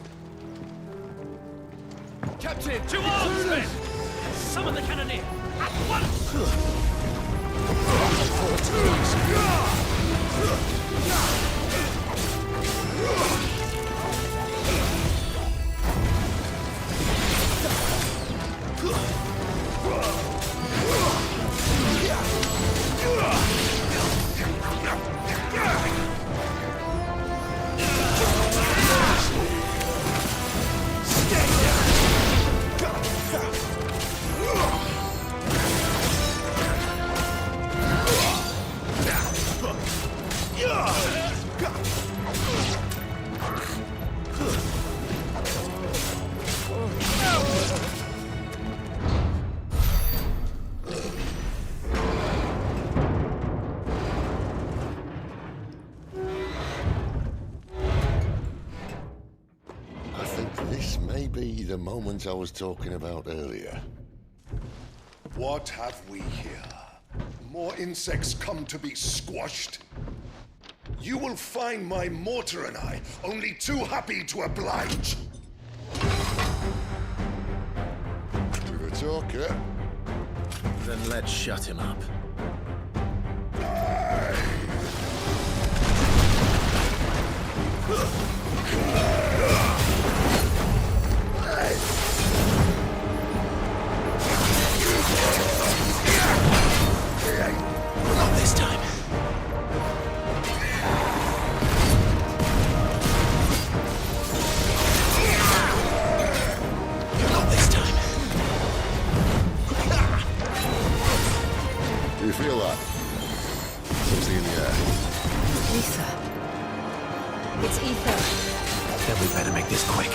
Captain, to arms, men! Summon the cannoneer! At once!
This may be the moment I was talking about earlier.
What have we here? More insects come to be squashed? You will find my mortar and I only too happy to oblige.
With a talker.
Then let's shut him up. Not this time. Not this time.
Do you feel that? Something in the air.
Ether. It's ether.
Then we better make this quick.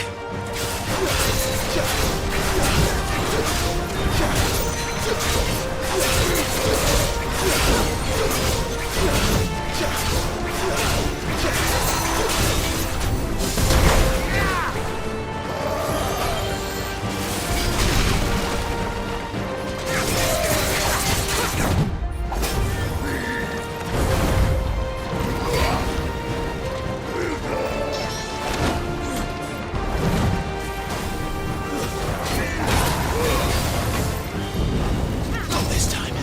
Not this time.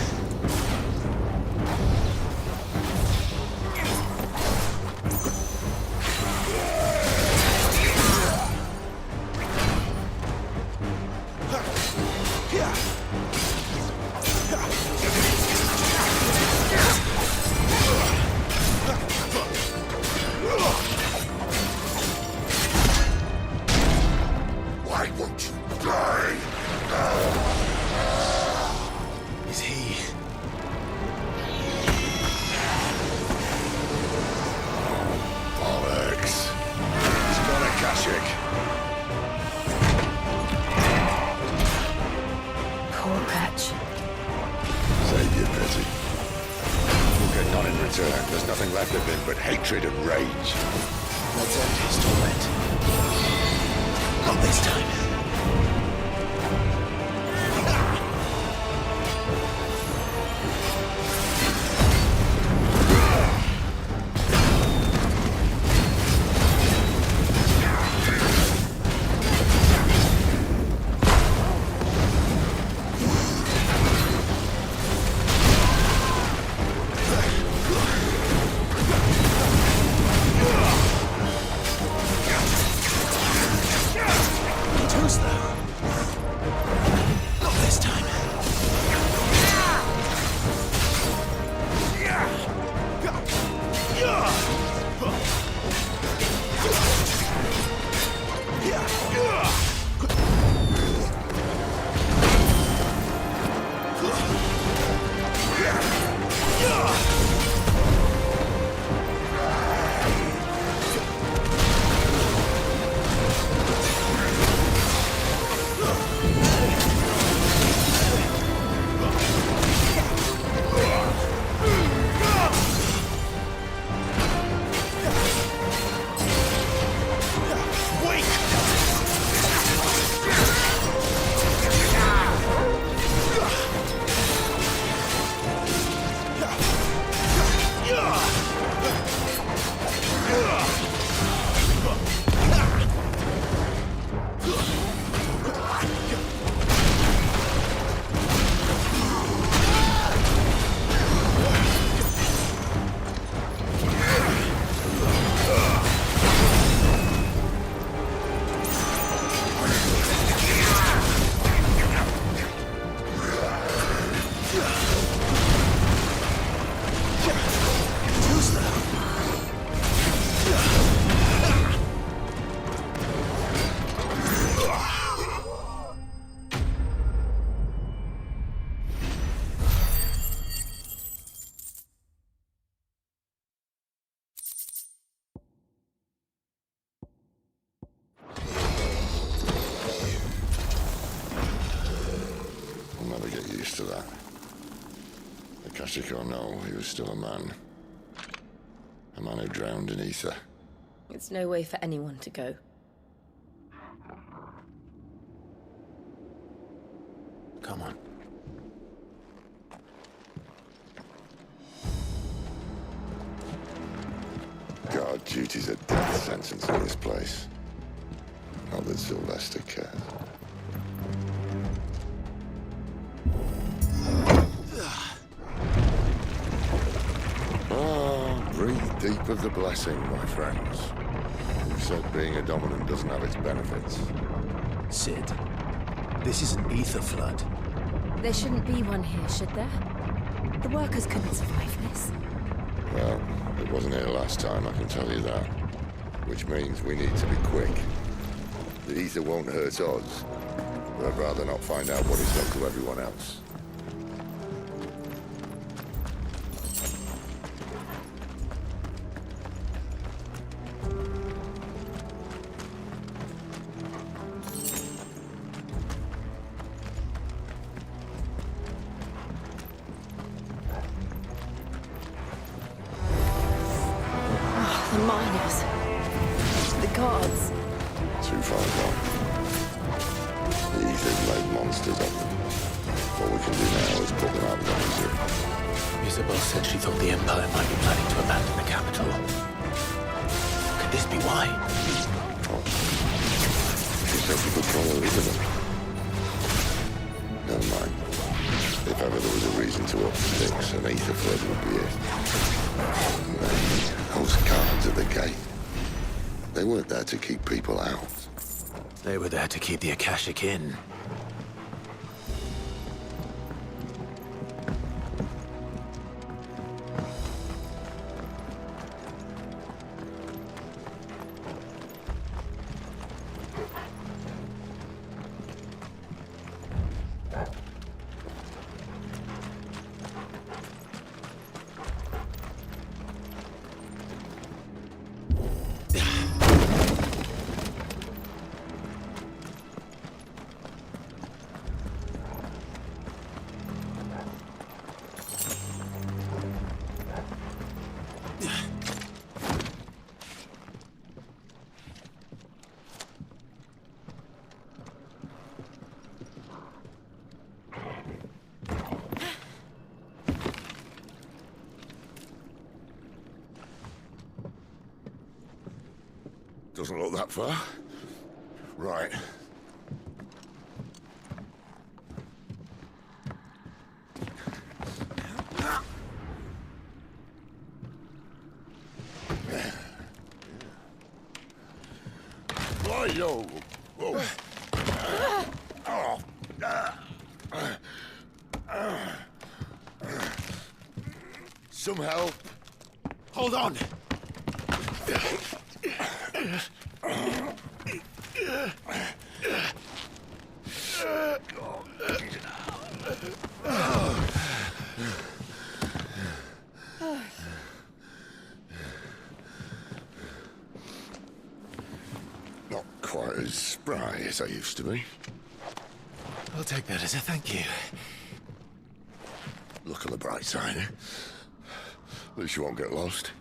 Why won't you die?
Is he?
Bollocks. He's got a Kashyyyk.
Poor Patch.
Save your pity. You'll get none in return. There's nothing left of him but hatred and rage.
Let's end his torment. Not this time. Toast though. Not this time.
I'll never get used to that. Akashic or no, he was still a man. A man who drowned in ether.
It's no way for anyone to go.
Come on.
God, duty's a death sentence in this place. Not that Sylvester cares. Breathe deep of the blessing, my friends. You've said being a dominant doesn't have its benefits.
Sid, this is an ether flood.
There shouldn't be one here, should there? The workers couldn't survive this.
Well, it wasn't here last time, I can tell you that. Which means we need to be quick. The ether won't hurt us, but I'd rather not find out what it's done to everyone else.
The miners. The guards.
Too far gone. The ether's made monsters of them. All we can do now is put them out of their misery.
Isabel said she thought the Empire might be planning to abandon the capital. Could this be why?
She said we could probably do them. Never mind. If ever there was a reason to up sticks, an ether flood would be it. Maybe those guards at the gate. They weren't there to keep people out.
They were there to keep the Akashic in.
Doesn't look that far. Right. Yo. Whoa. Some help.
Hold on.
Not quite as spry as I used to be.
I'll take that as a thank you.
Look on the bright side, eh? At least you won't get lost.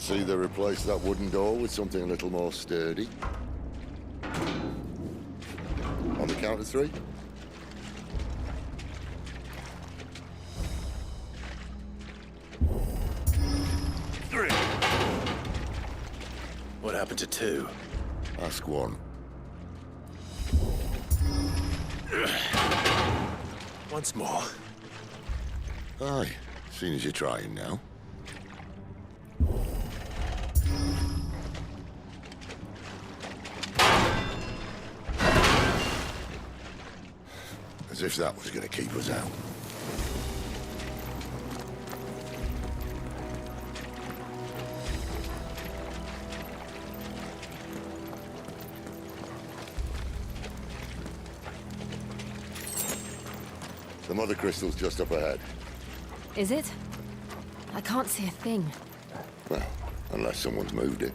Let's either replace that wooden door with something a little more sturdy. On the count of 3.
What happened to 2?
Ask 1.
Once more.
Aye, seeing as you're trying now. As if that was going to keep us out. The mother crystal's just up ahead.
Is it? I can't see a thing.
Well, unless someone's moved it.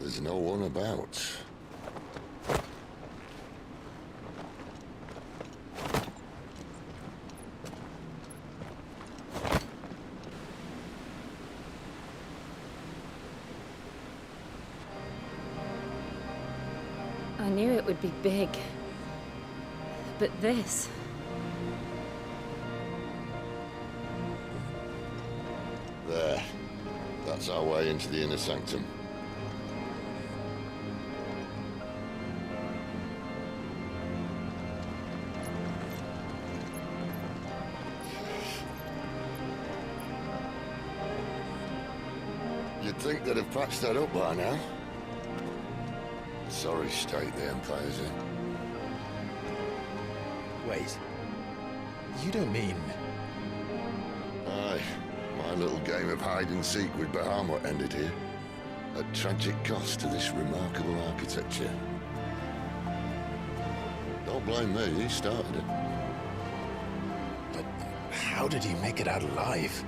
There's no one about.
I knew it would be big. But this...
There. That's our way into the inner sanctum. You'd think they'd have patched that up by now. Sorry state the Empire's in.
Wait. You don't mean...
Aye. My little game of hide-and-seek with Bahamut ended here. At tragic cost to this remarkable architecture. Don't blame me, he started it.
But how did he make it out alive?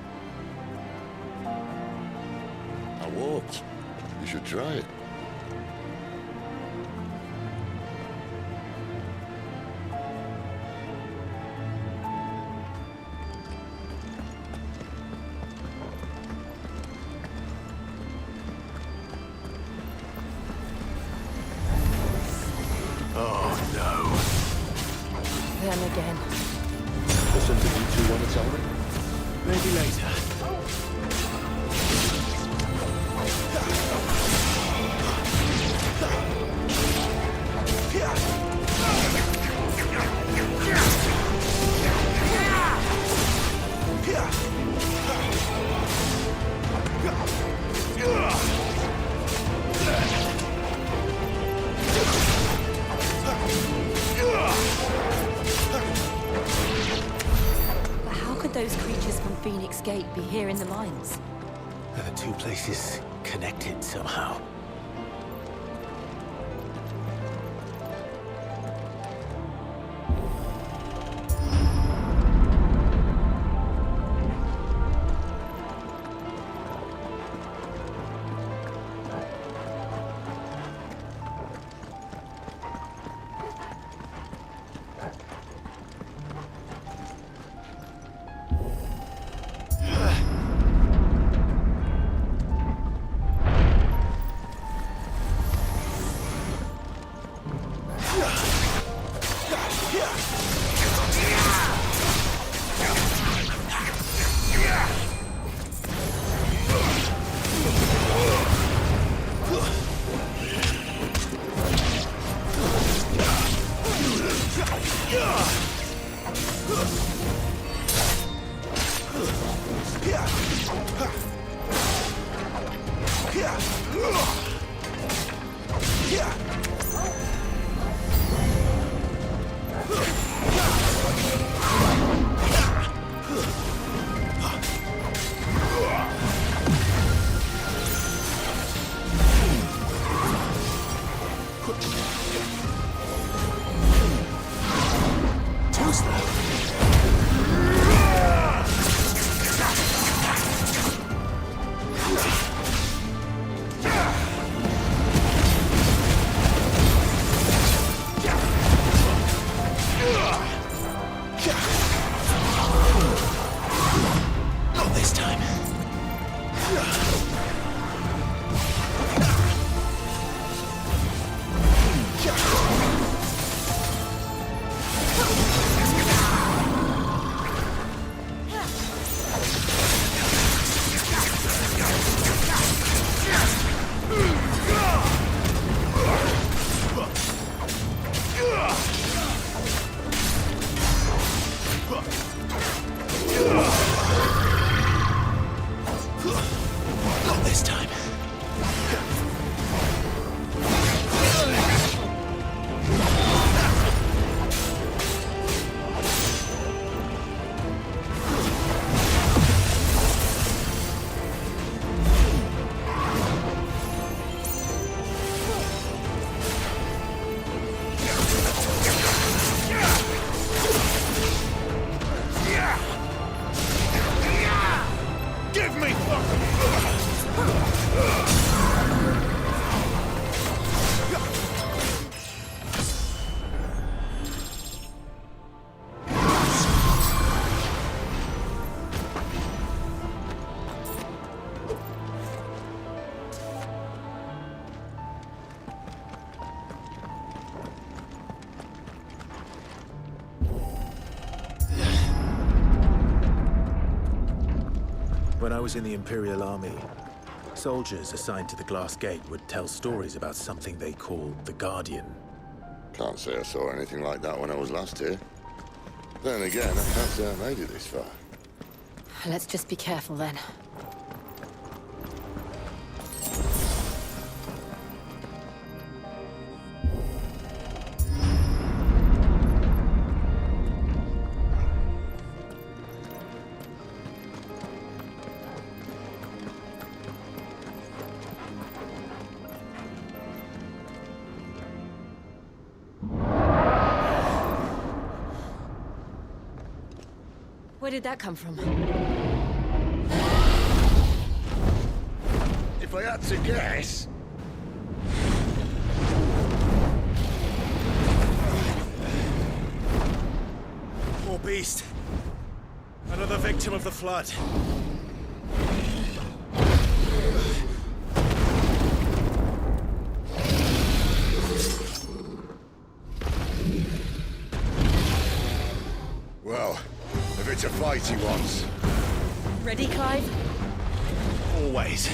I walked. You should try it.
Oh, no.
Them again.
There's something you two want to tell me?
Maybe later.
But how could those creatures from Phoenix Gate be here in the mines?
Are the two places connected somehow?
When I was in the Imperial Army, soldiers assigned to the Glass Gate would tell stories about something they called the Guardian.
Can't say I saw anything like that when I was last here. Then again, I can't say I made it this far.
Let's just be careful then. Where did that come from?
If I had to guess...
Poor beast. Another victim of the Flood.
Well, if it's a fight he wants.
Ready, Clive?
Always.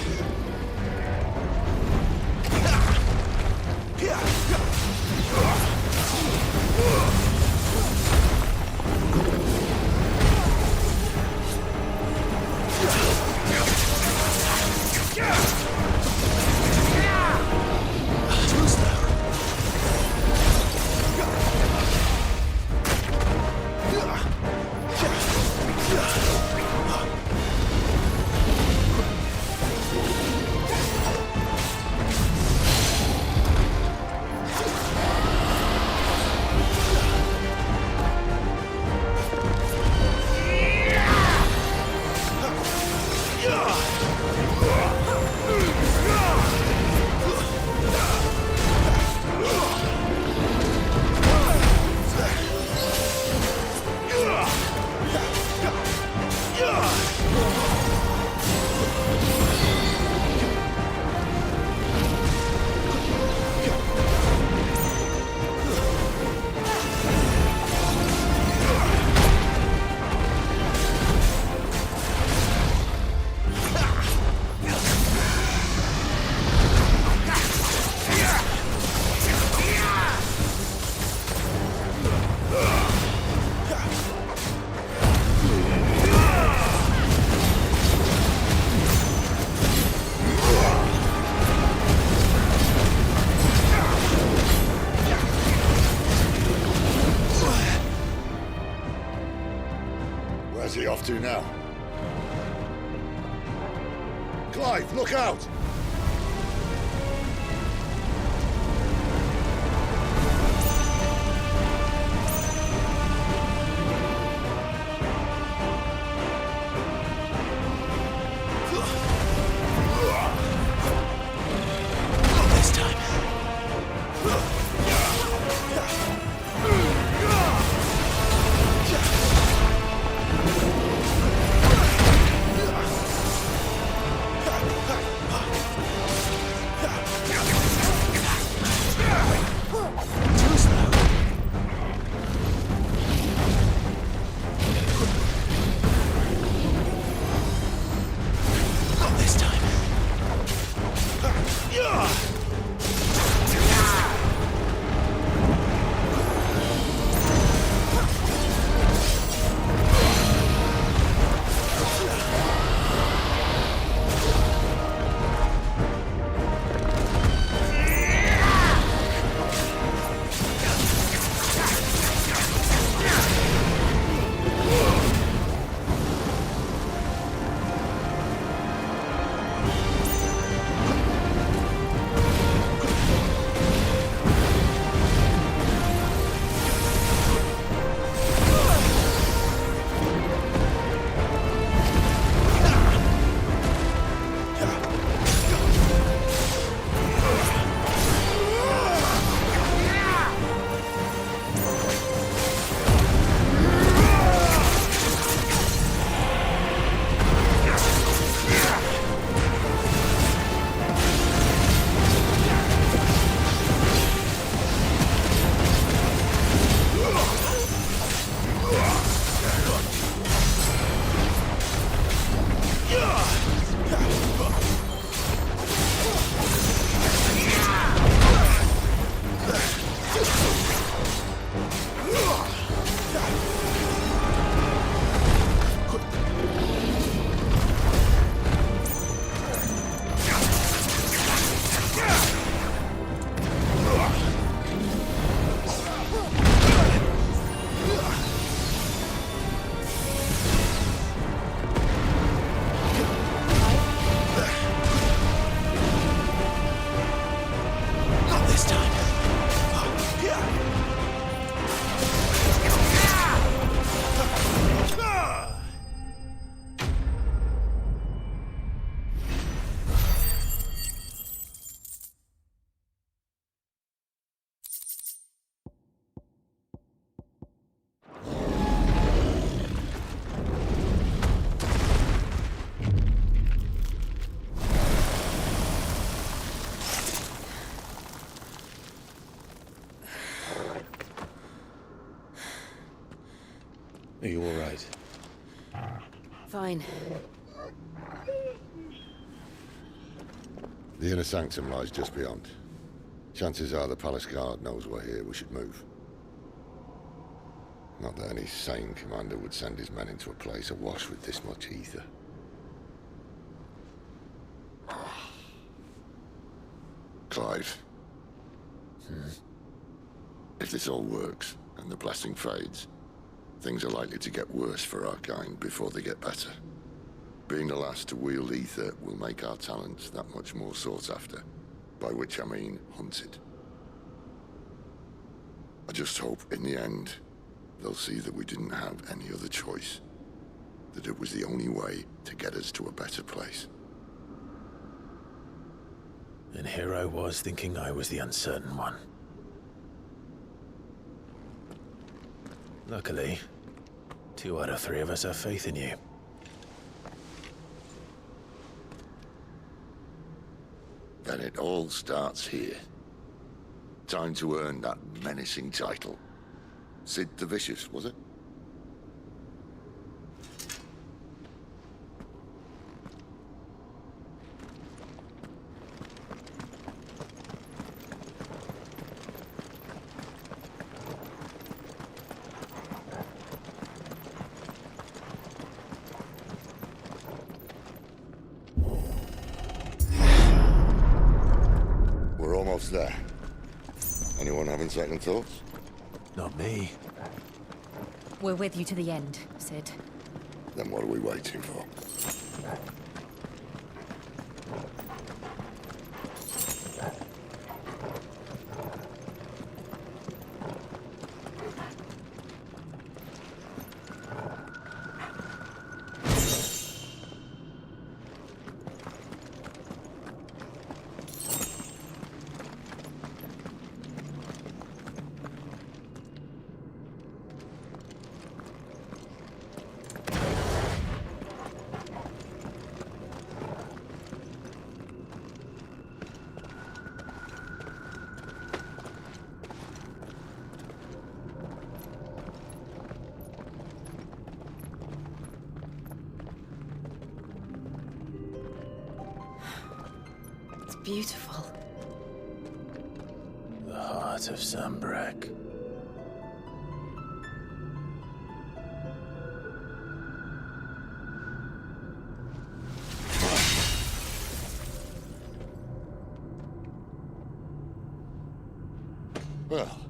Where's he off to now? Clive, look out!
Are you all right?
Fine.
The inner sanctum lies just beyond. Chances are the palace guard knows we're here. We should move. Not that any sane commander would send his men into a place awash with this much ether. Clive. If this all works, and the blessing fades, things are likely to get worse for our kind before they get better. Being the last to wield ether will make our talents that much more sought after, by which I mean hunted. I just hope, in the end, they'll see that we didn't have any other choice. That it was the only way to get us to a better place.
And here I was thinking I was the uncertain one. Luckily, 2 out of 3 of us have faith in you.
Then it all starts here. Time to earn that menacing title. Sid the Vicious, was it? We're almost there. Anyone having second thoughts?
Not me.
We're with you to the end, Sid.
Then what are we waiting for?
Beautiful.
The heart of Sambrek.
Well,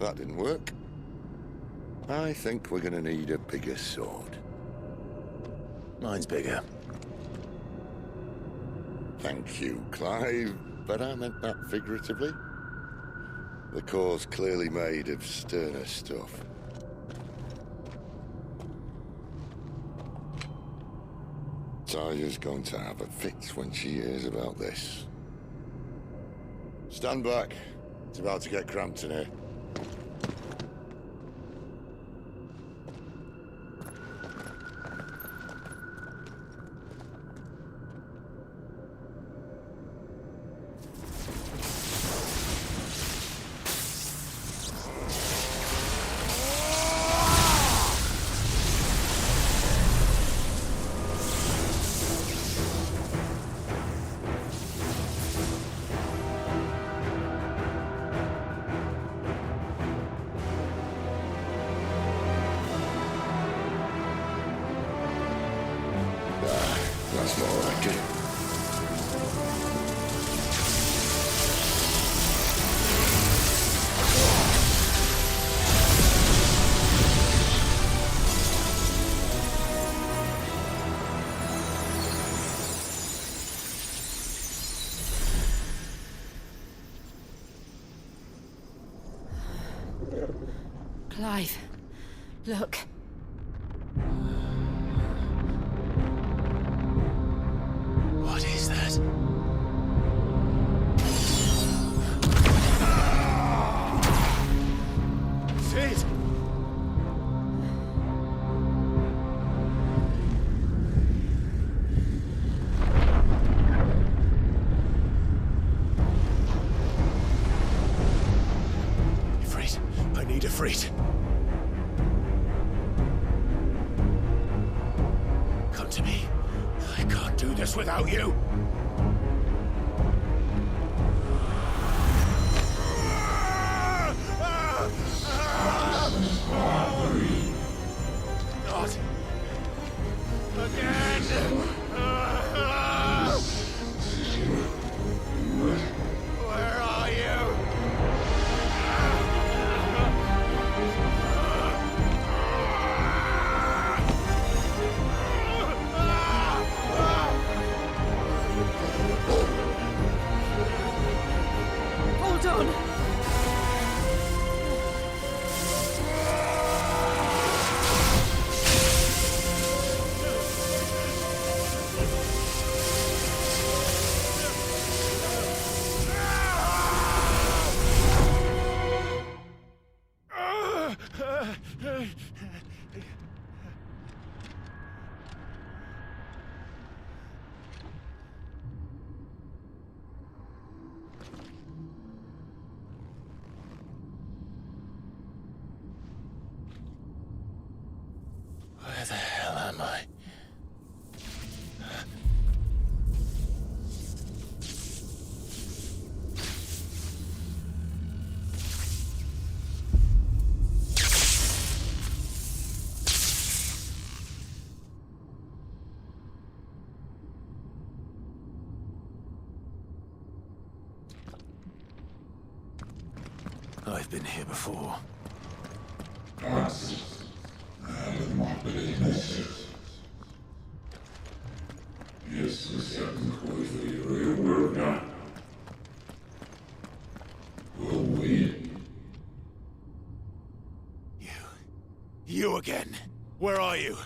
that didn't work. I think we're gonna need a bigger sword.
Mine's bigger.
Thank you, Clive, but I meant that figuratively. The core's clearly made of sterner stuff. Taya's going to have a fit when she hears about this. Stand back. It's about to get cramped in here. That's more like it.
Clive, look.
What is that?
Sid!
Ifrit, I need Ifrit.
madness without you! Not again! Where are you?
Hold on!
Where the hell am I?
I've been here before.
You again. Where are you?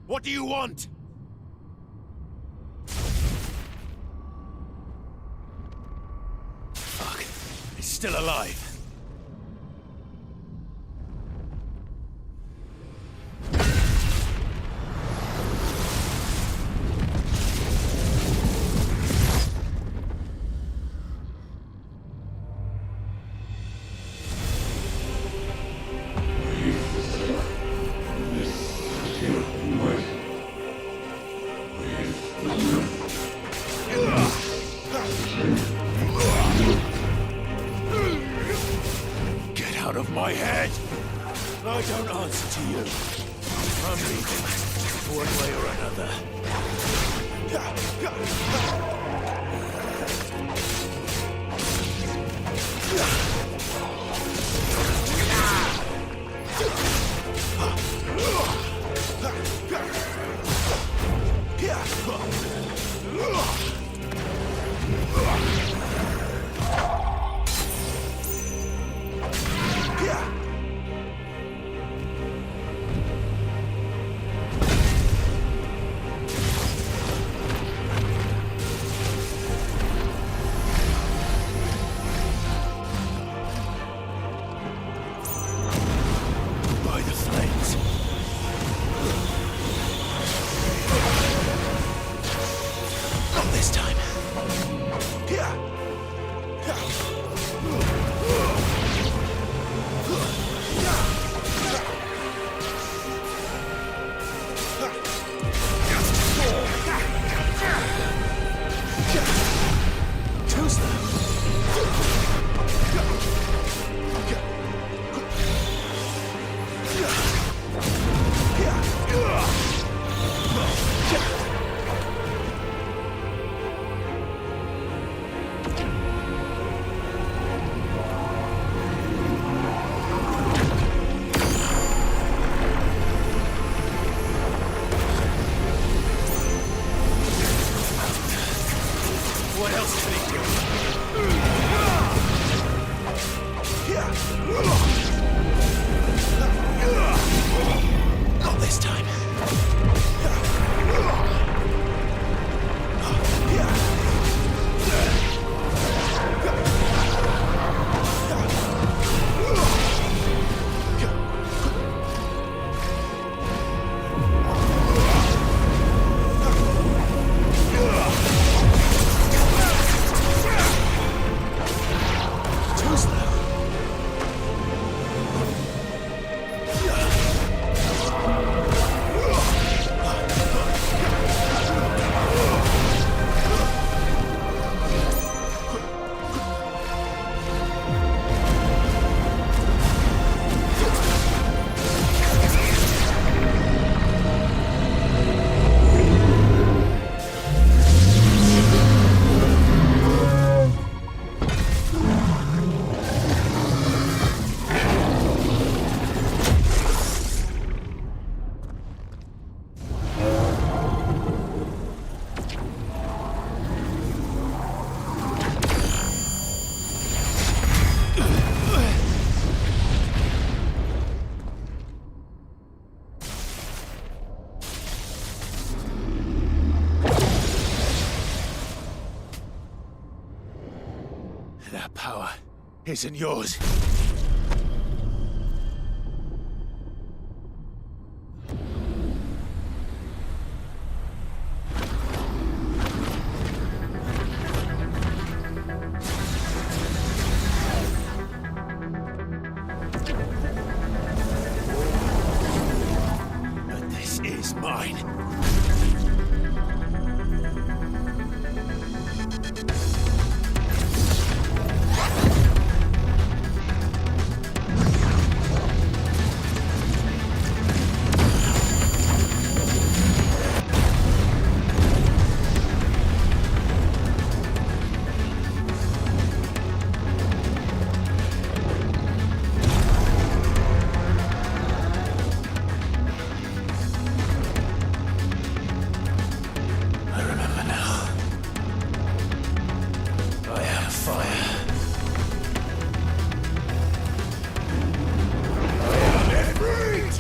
What do you want? Fuck. He's still alive. Get out of my head! I don't answer to you. I'm leaving, one way or another. By the flames.
isn't yours. But this is mine. I remember now. I am fire. I am Ifrit!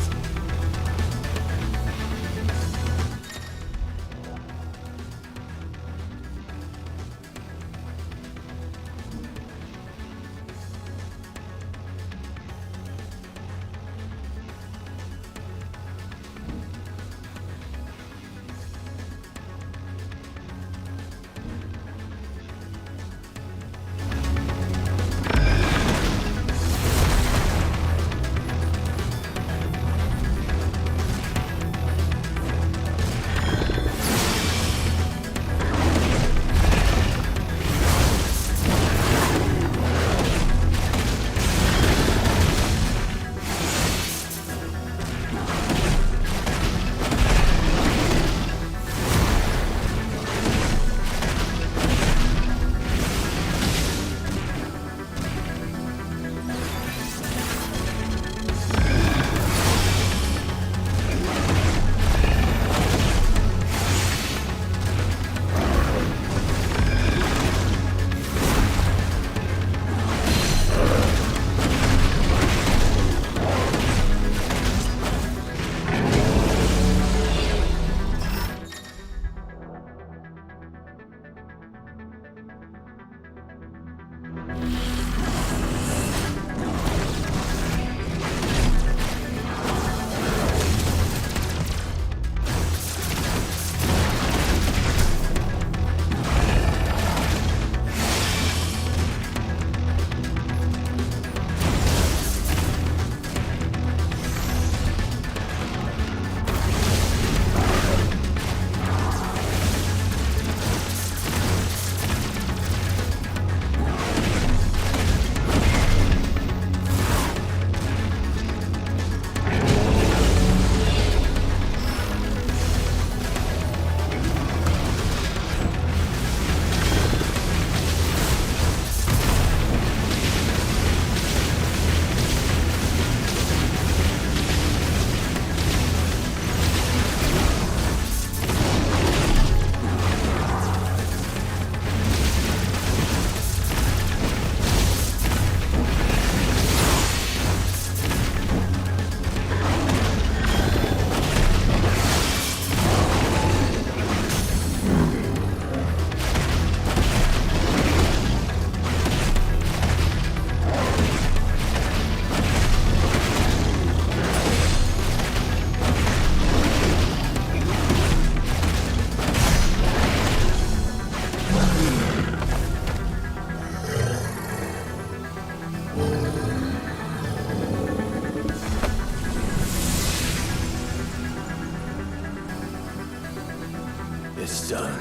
It's done.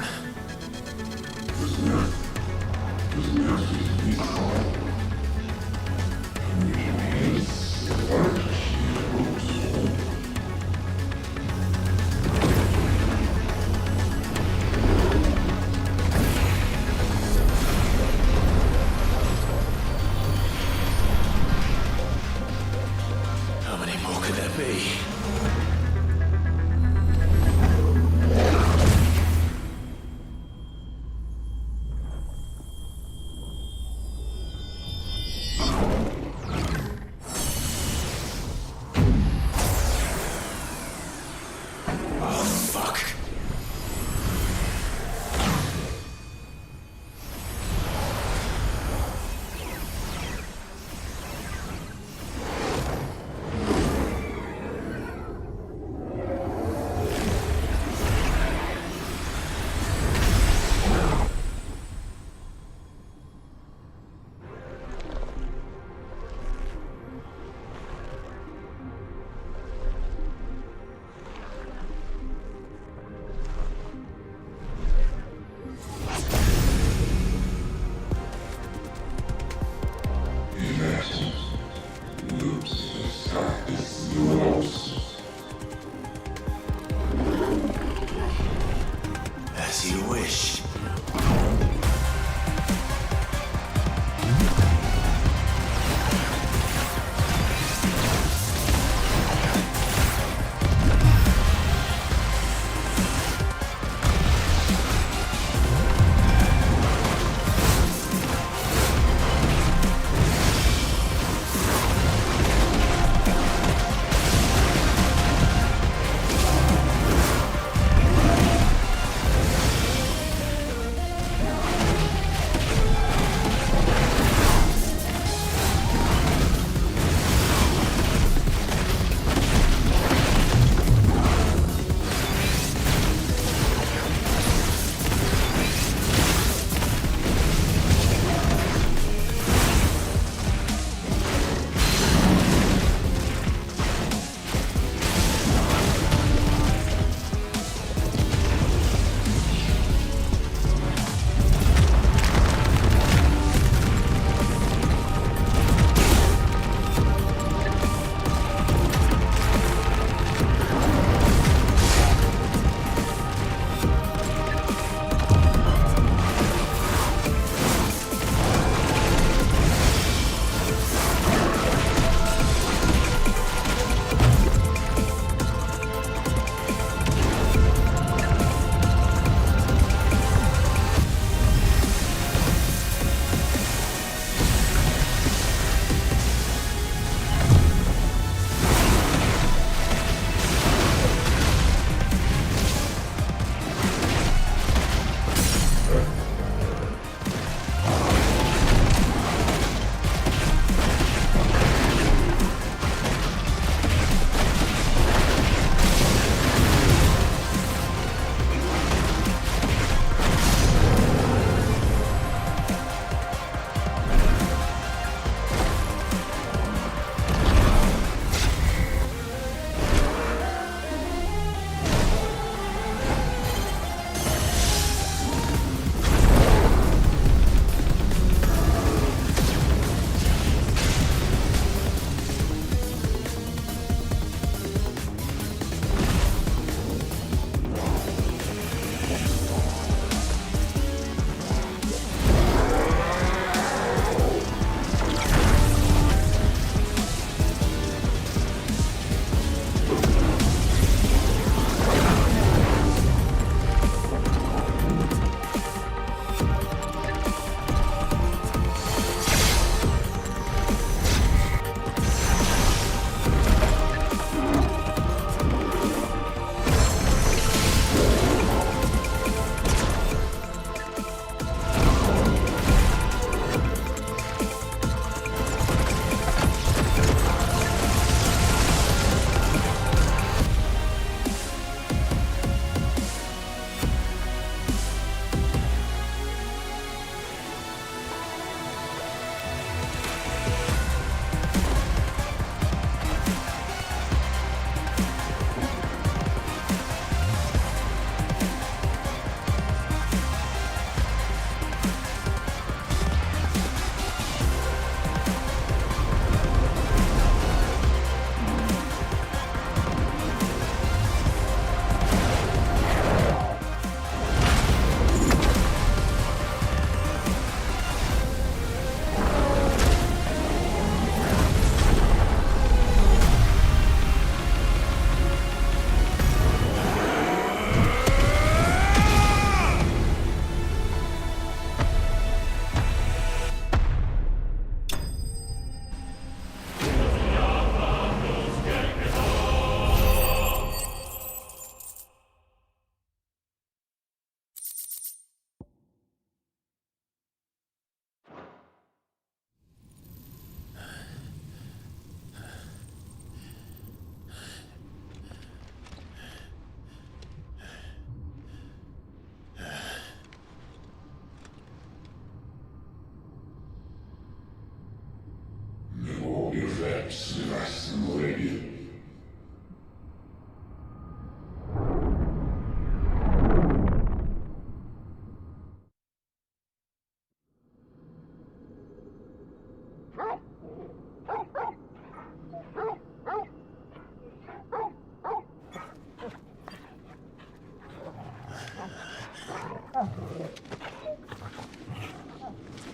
How many more could there be?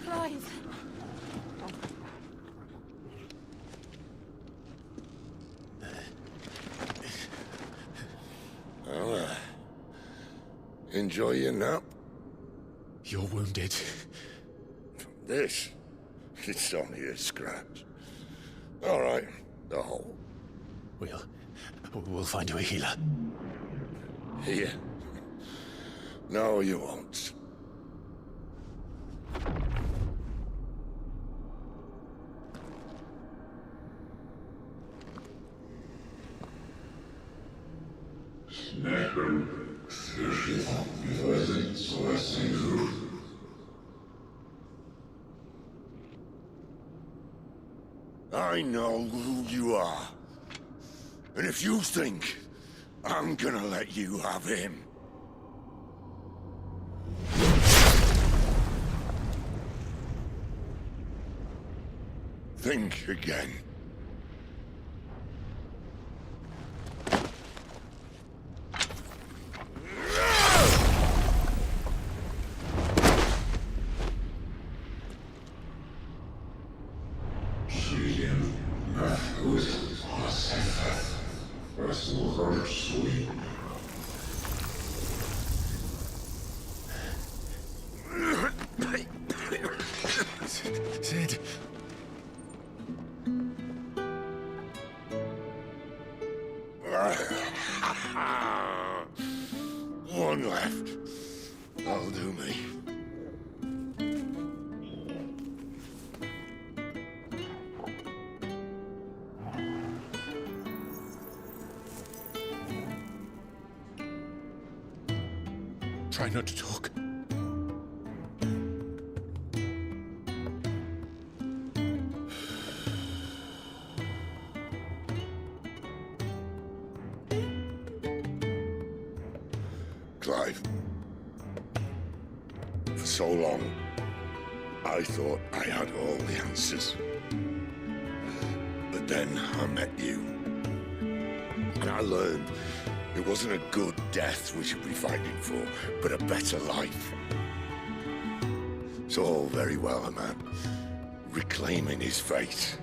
Clive!
Well, enjoy your nap.
You're wounded.
This? It's only a scratch. All right, the hole.
We'll find you a healer.
Here? No, you won't. I know who you are. And if you think I'm gonna let you have him... think again.
Sid.
One left. That'll do me.
Try not to talk.
Clive. For so long, I thought I had all the answers. But then I met you. And I learned it wasn't a good death we should be fighting for, but a better life. It's all very well, a man reclaiming his fate.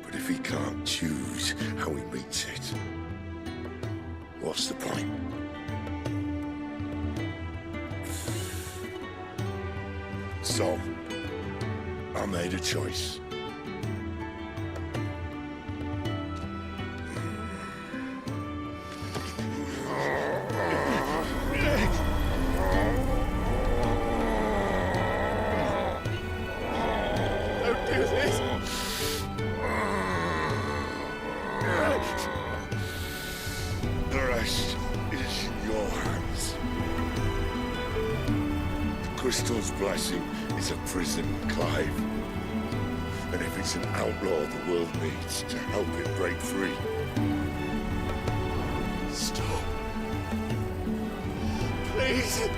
But if he can't choose how he meets it, what's the point? So, I made a choice.
Don't do this!
The rest is in your hands. The Crystal's blessing is a prison, Clive. And if it's an outlaw the world needs to help it break free.
Stop. Please.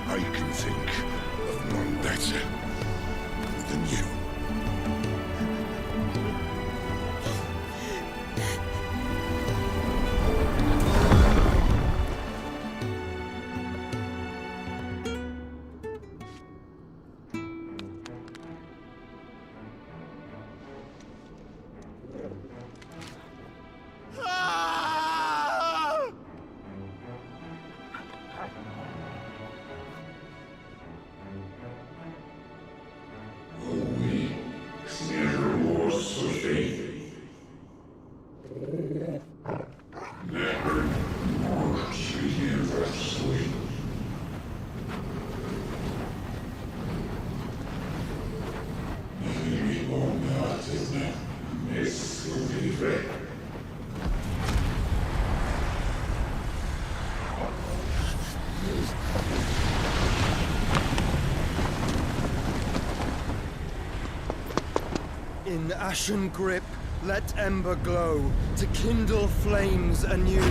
I can think of none better than you.
We In ashen grip, let ember glow, to kindle flames anew.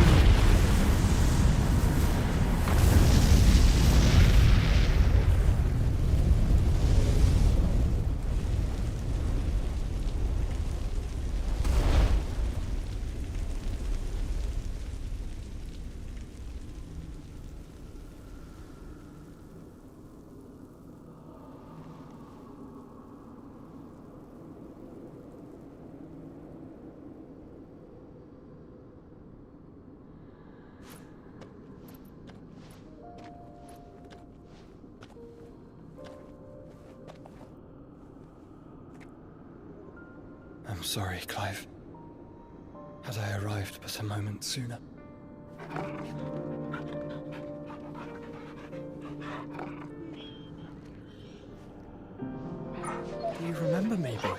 I'm sorry, Clive. Had I arrived but a moment sooner. Do you remember me, boy?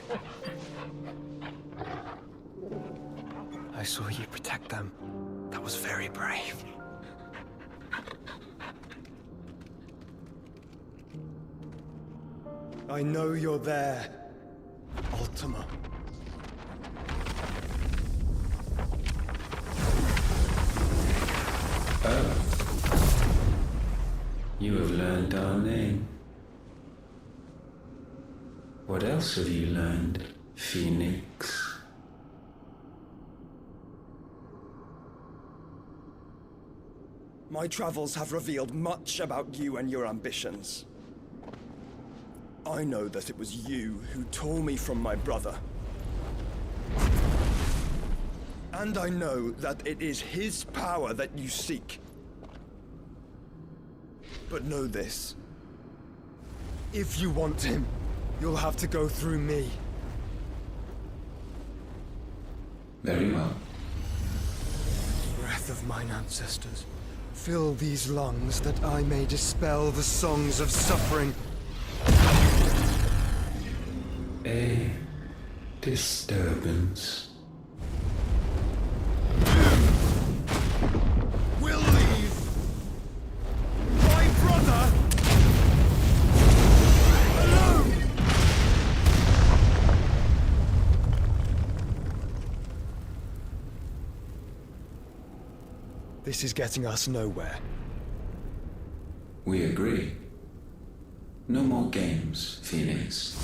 I saw you protect them. That was very brave.
I know you're there, Ultima.
Oh. You have learned our name. What else have you learned, Phoenix?
My travels have revealed much about you and your ambitions. I know that it was you who tore me from my brother. And I know that it is his power that you seek. But know this. If you want him, you'll have to go through me.
Very well.
Breath of mine ancestors, fill these lungs that I may dispel the songs of suffering.
A disturbance.
We'll leave! My brother! Alone! This is getting us nowhere.
We agree. No more games, Phoenix.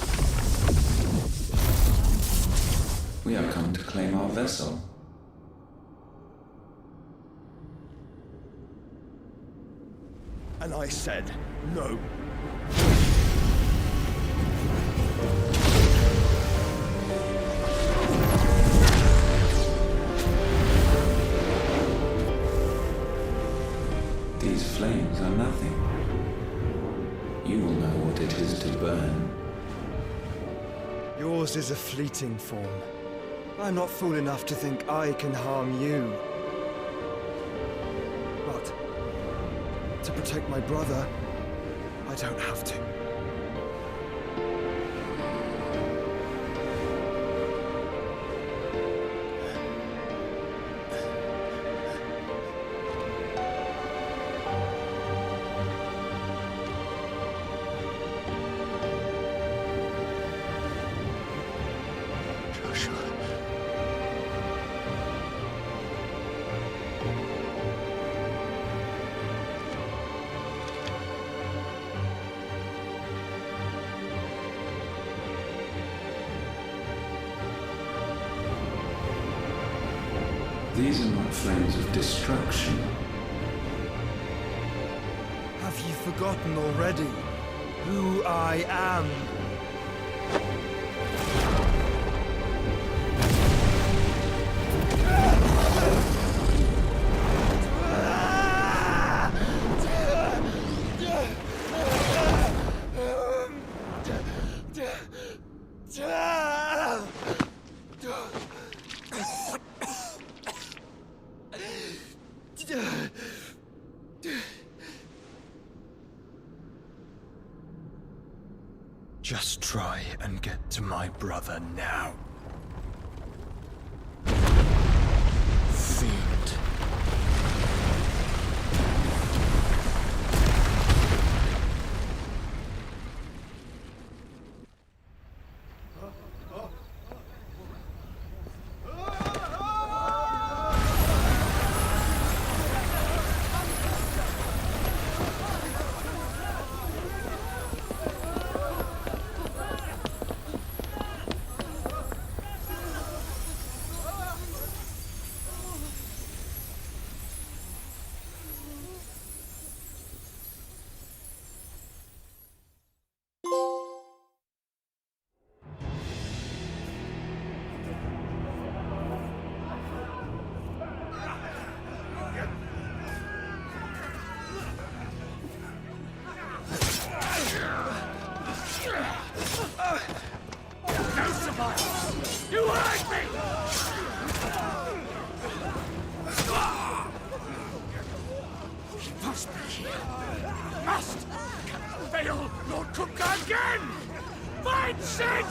We have come to claim our vessel.
And I said no.
These flames are nothing. You will know what it is to burn.
Yours is a fleeting form. I'm not fool enough to think I can harm you. But to protect my brother, I don't have to.
These are not flames of destruction.
Have you forgotten already who I am? Just try and get to my brother now. Fiend.
You hurt me! He must be here. Must! Fail Lord Cookgar again! Find Sid!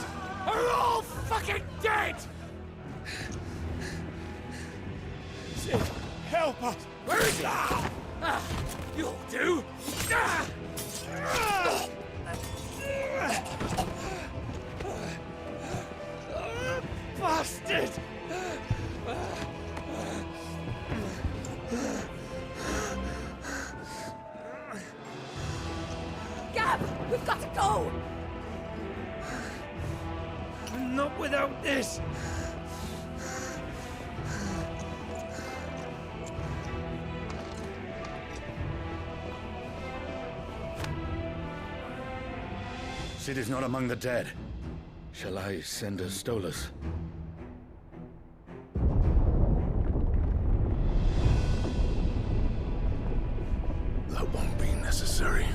Or you're all fucking dead!
Sid, help us!
Where is he? You'll do!
Bastard!
Gab, we've got to go!
Not without this!
Sid is not among the dead. Shall I send a Stolas?
That won't be necessary.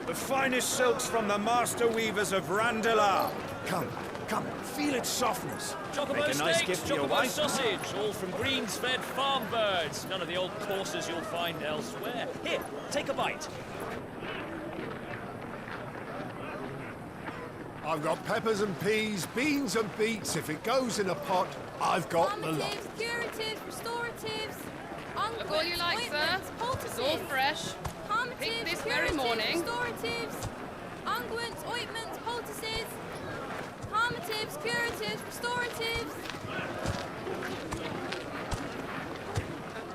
The finest silks from the master weavers of Randalar. Come, feel its softness.
Chocobo
Make a nice
steaks,
gift for your
chocobo
wife.
sausage, all from greens-fed farm birds. None of the old courses you'll find elsewhere. Here, take a bite.
I've got peppers and peas, beans and beets. If it goes in a pot, I've got the lot.
Calmatives, curatives, restoratives, unguents,
All you like, sir.
ointments, poultices.
It's all fresh.
Calmatives,
Picked this
curatives,
very morning.
restoratives, unguents, ointments, poultices. Calmatives, curatives, restoratives.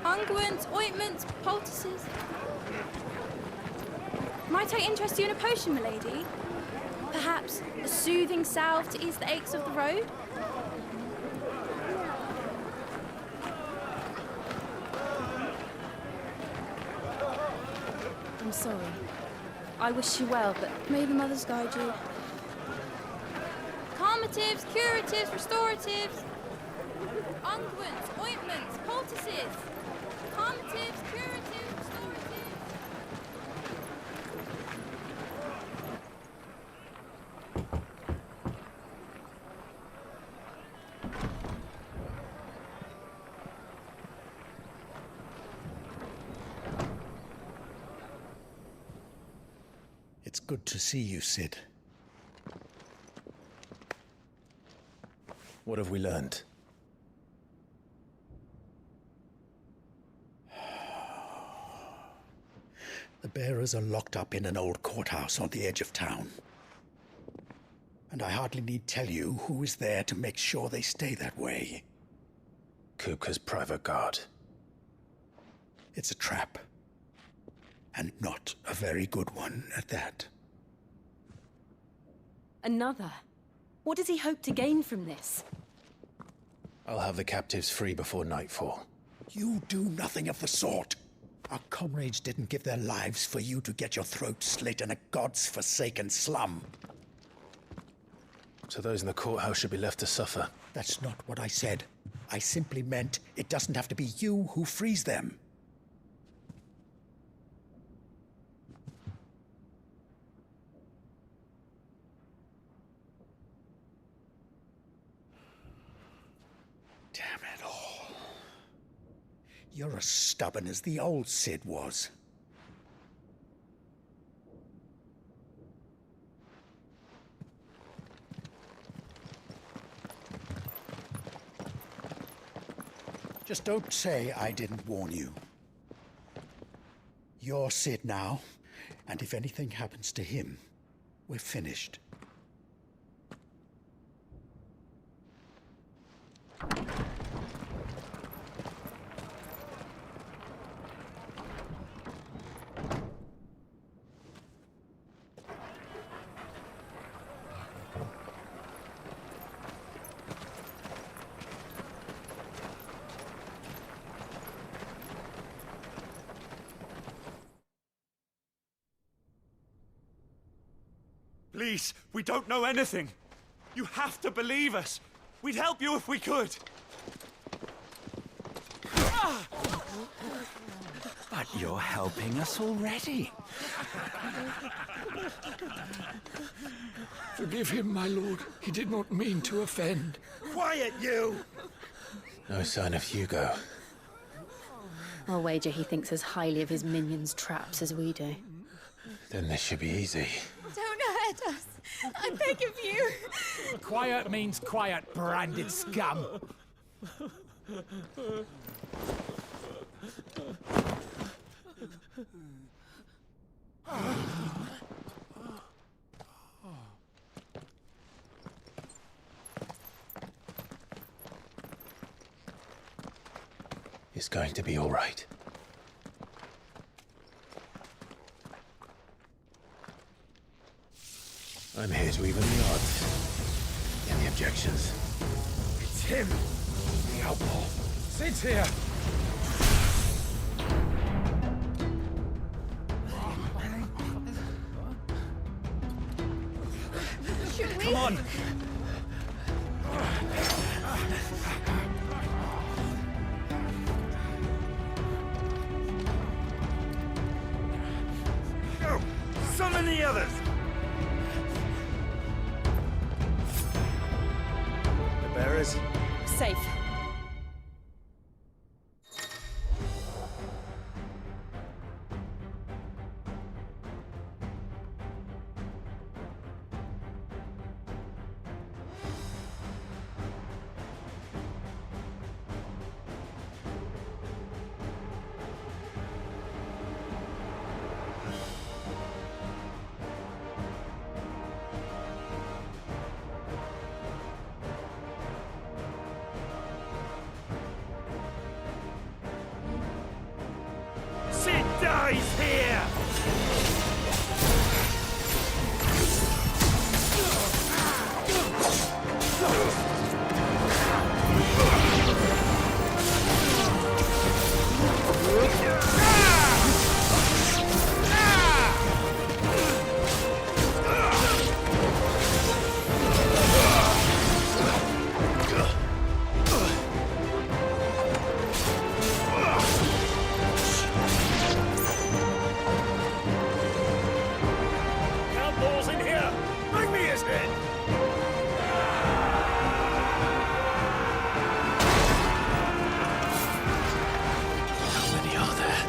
Unguents, ointments, poultices. Might I interest you in a potion, milady? Perhaps a soothing salve to ease the aches of the road? I'm sorry. I wish you well, but may the mothers guide you. Calmatives, curatives, restoratives. Unguents, ointments, poultices. Calmatives, curatives, restoratives.
It's good to see you, Sid. What have we learned? The bearers are locked up in an old courthouse on the edge of town. And I hardly need tell you who is there to make sure they stay that way.
Kupka's private guard.
It's a trap. And not a very good one at that.
Another? What does he hope to gain from this?
I'll have the captives free before nightfall.
You do nothing of the sort. Our comrades didn't give their lives for you to get your throat slit in a god's forsaken slum.
So those in the courthouse should be left to suffer.
That's not what I said. I simply meant it doesn't have to be you who frees them. Damn it all. You're as stubborn as the old Sid was. Just don't say I didn't warn you. You're Sid now, And if anything happens to him, we're finished.
Please, we don't know anything. You have to believe us. We'd help you if we could.
But you're helping us already.
Forgive him, my lord. He did not mean to offend.
Quiet, you!
No sign of Hugo.
I'll wager he thinks as highly of his minions' traps as we do.
Then this should be easy.
Don't hurt us. I beg of you.
Quiet means quiet, branded scum.
It's going to be all right. I'm here to even the odds. Any objections?
It's him, the outlaw. Sit here.
Come on! Go! Summon the others! The bearers?
Safe.
Sid dies here! Outlaws in here! Bring me his head!
How many are there?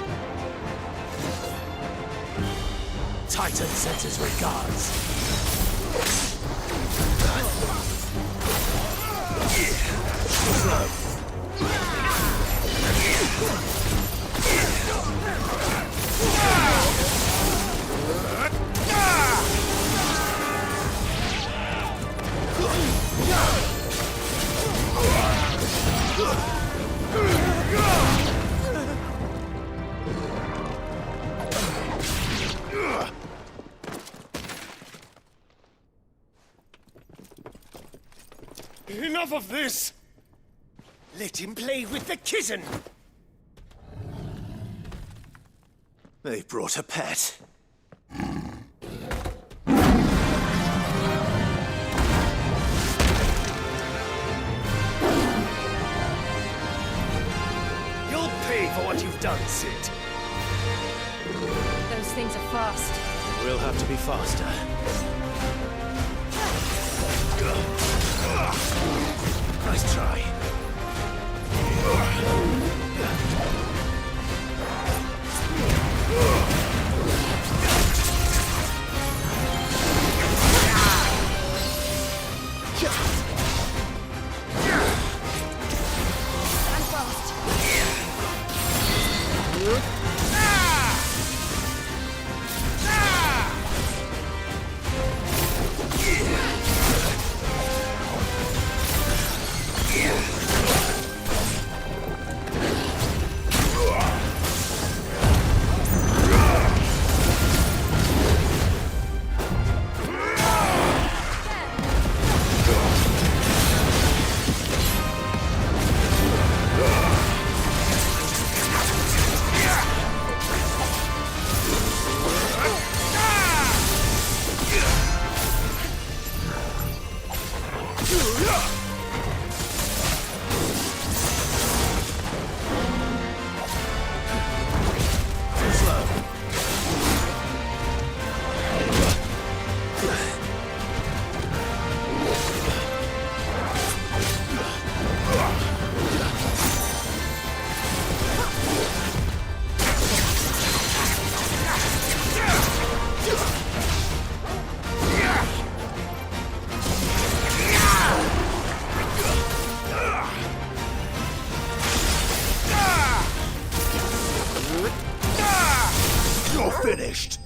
Titan sends his regards.
Enough of this! Let him play with the kitten!
They've brought a pet.
You'll pay for what you've done, Sid.
Those things are fast.
We'll have to be faster. Nice try.
Stand fast.
finished.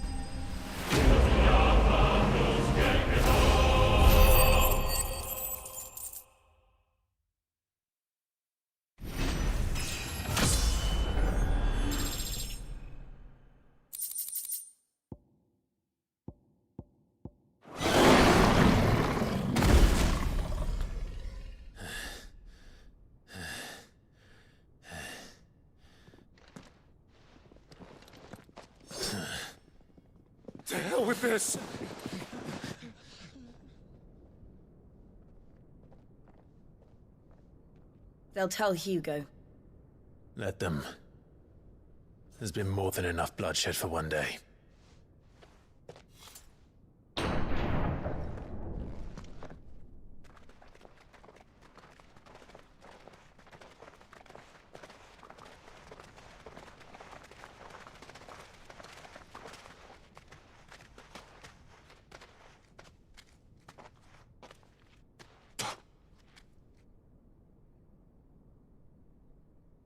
To hell with this!
They'll tell Hugo.
Let them. There's been more than enough bloodshed for one day.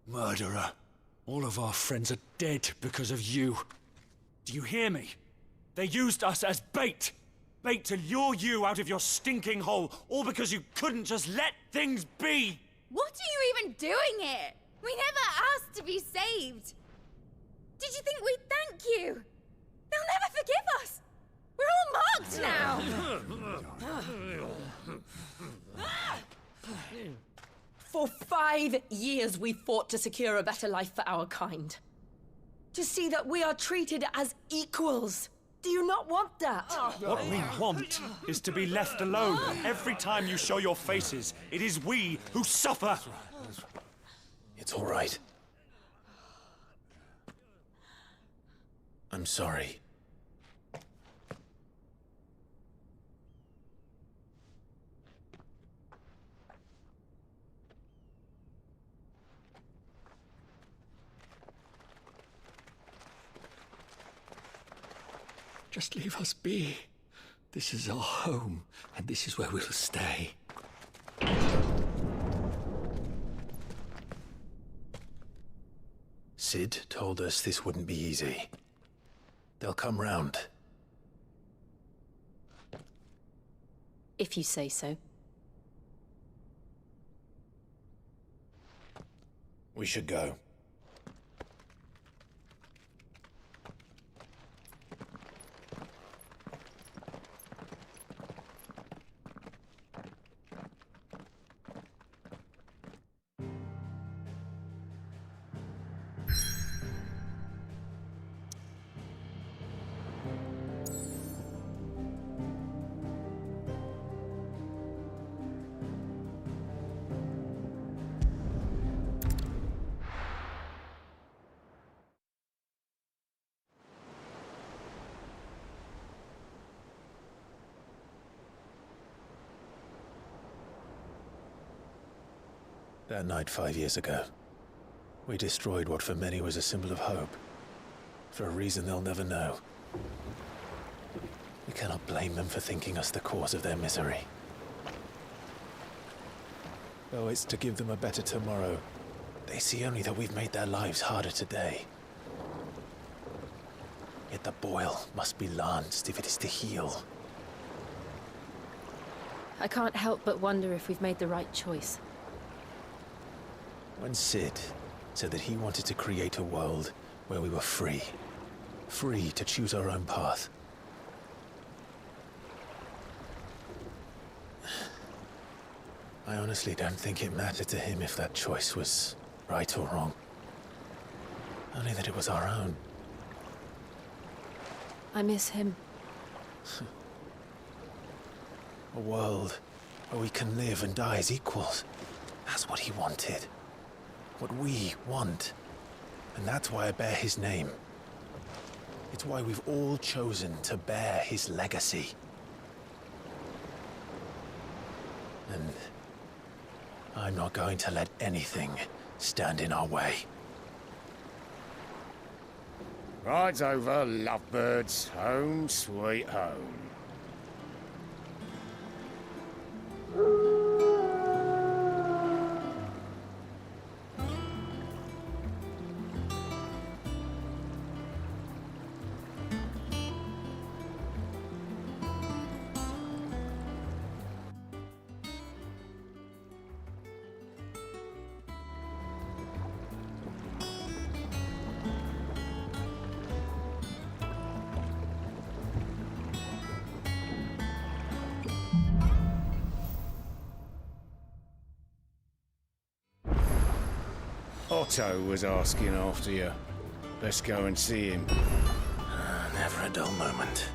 Murderer. All of our friends are dead because of you. Do you hear me? They used us as bait. Bait to lure you out of your stinking hole, all because you couldn't just let things be.
What are you even doing here? We never asked to be saved. Did you think we'd thank you? They'll never forgive us. We're all marked now.
For 5 years we fought to secure a better life for our kind. To see that we are treated as equals. Do you not want that?
What we want is to be left alone. Every time you show your faces, it is we who suffer.
It's all right. I'm sorry.
Just leave us be. This is our home, and this is where we'll stay.
Sid told us this wouldn't be easy. They'll come round.
If you say so.
We should go. That night 5 years ago, we destroyed what for many was a symbol of hope. For a reason they'll never know. We cannot blame them for thinking us the cause of their misery. Though it's to give them a better tomorrow, they see only that we've made their lives harder today. Yet the boil must be lanced if it is to heal.
I can't help but wonder if we've made the right choice.
When Sid said that he wanted to create a world where we were free. Free to choose our own path. I honestly don't think it mattered to him if that choice was right or wrong. Only that it was our own.
I miss him.
A world where we can live and die as equals. That's what he wanted. What we want. And that's why I bear his name. It's why we've all chosen to bear his legacy. And I'm not going to let anything stand in our way.
Ride's over, lovebirds. Home sweet home. Otto was asking after you. Let's go and see him.
Never a dull moment.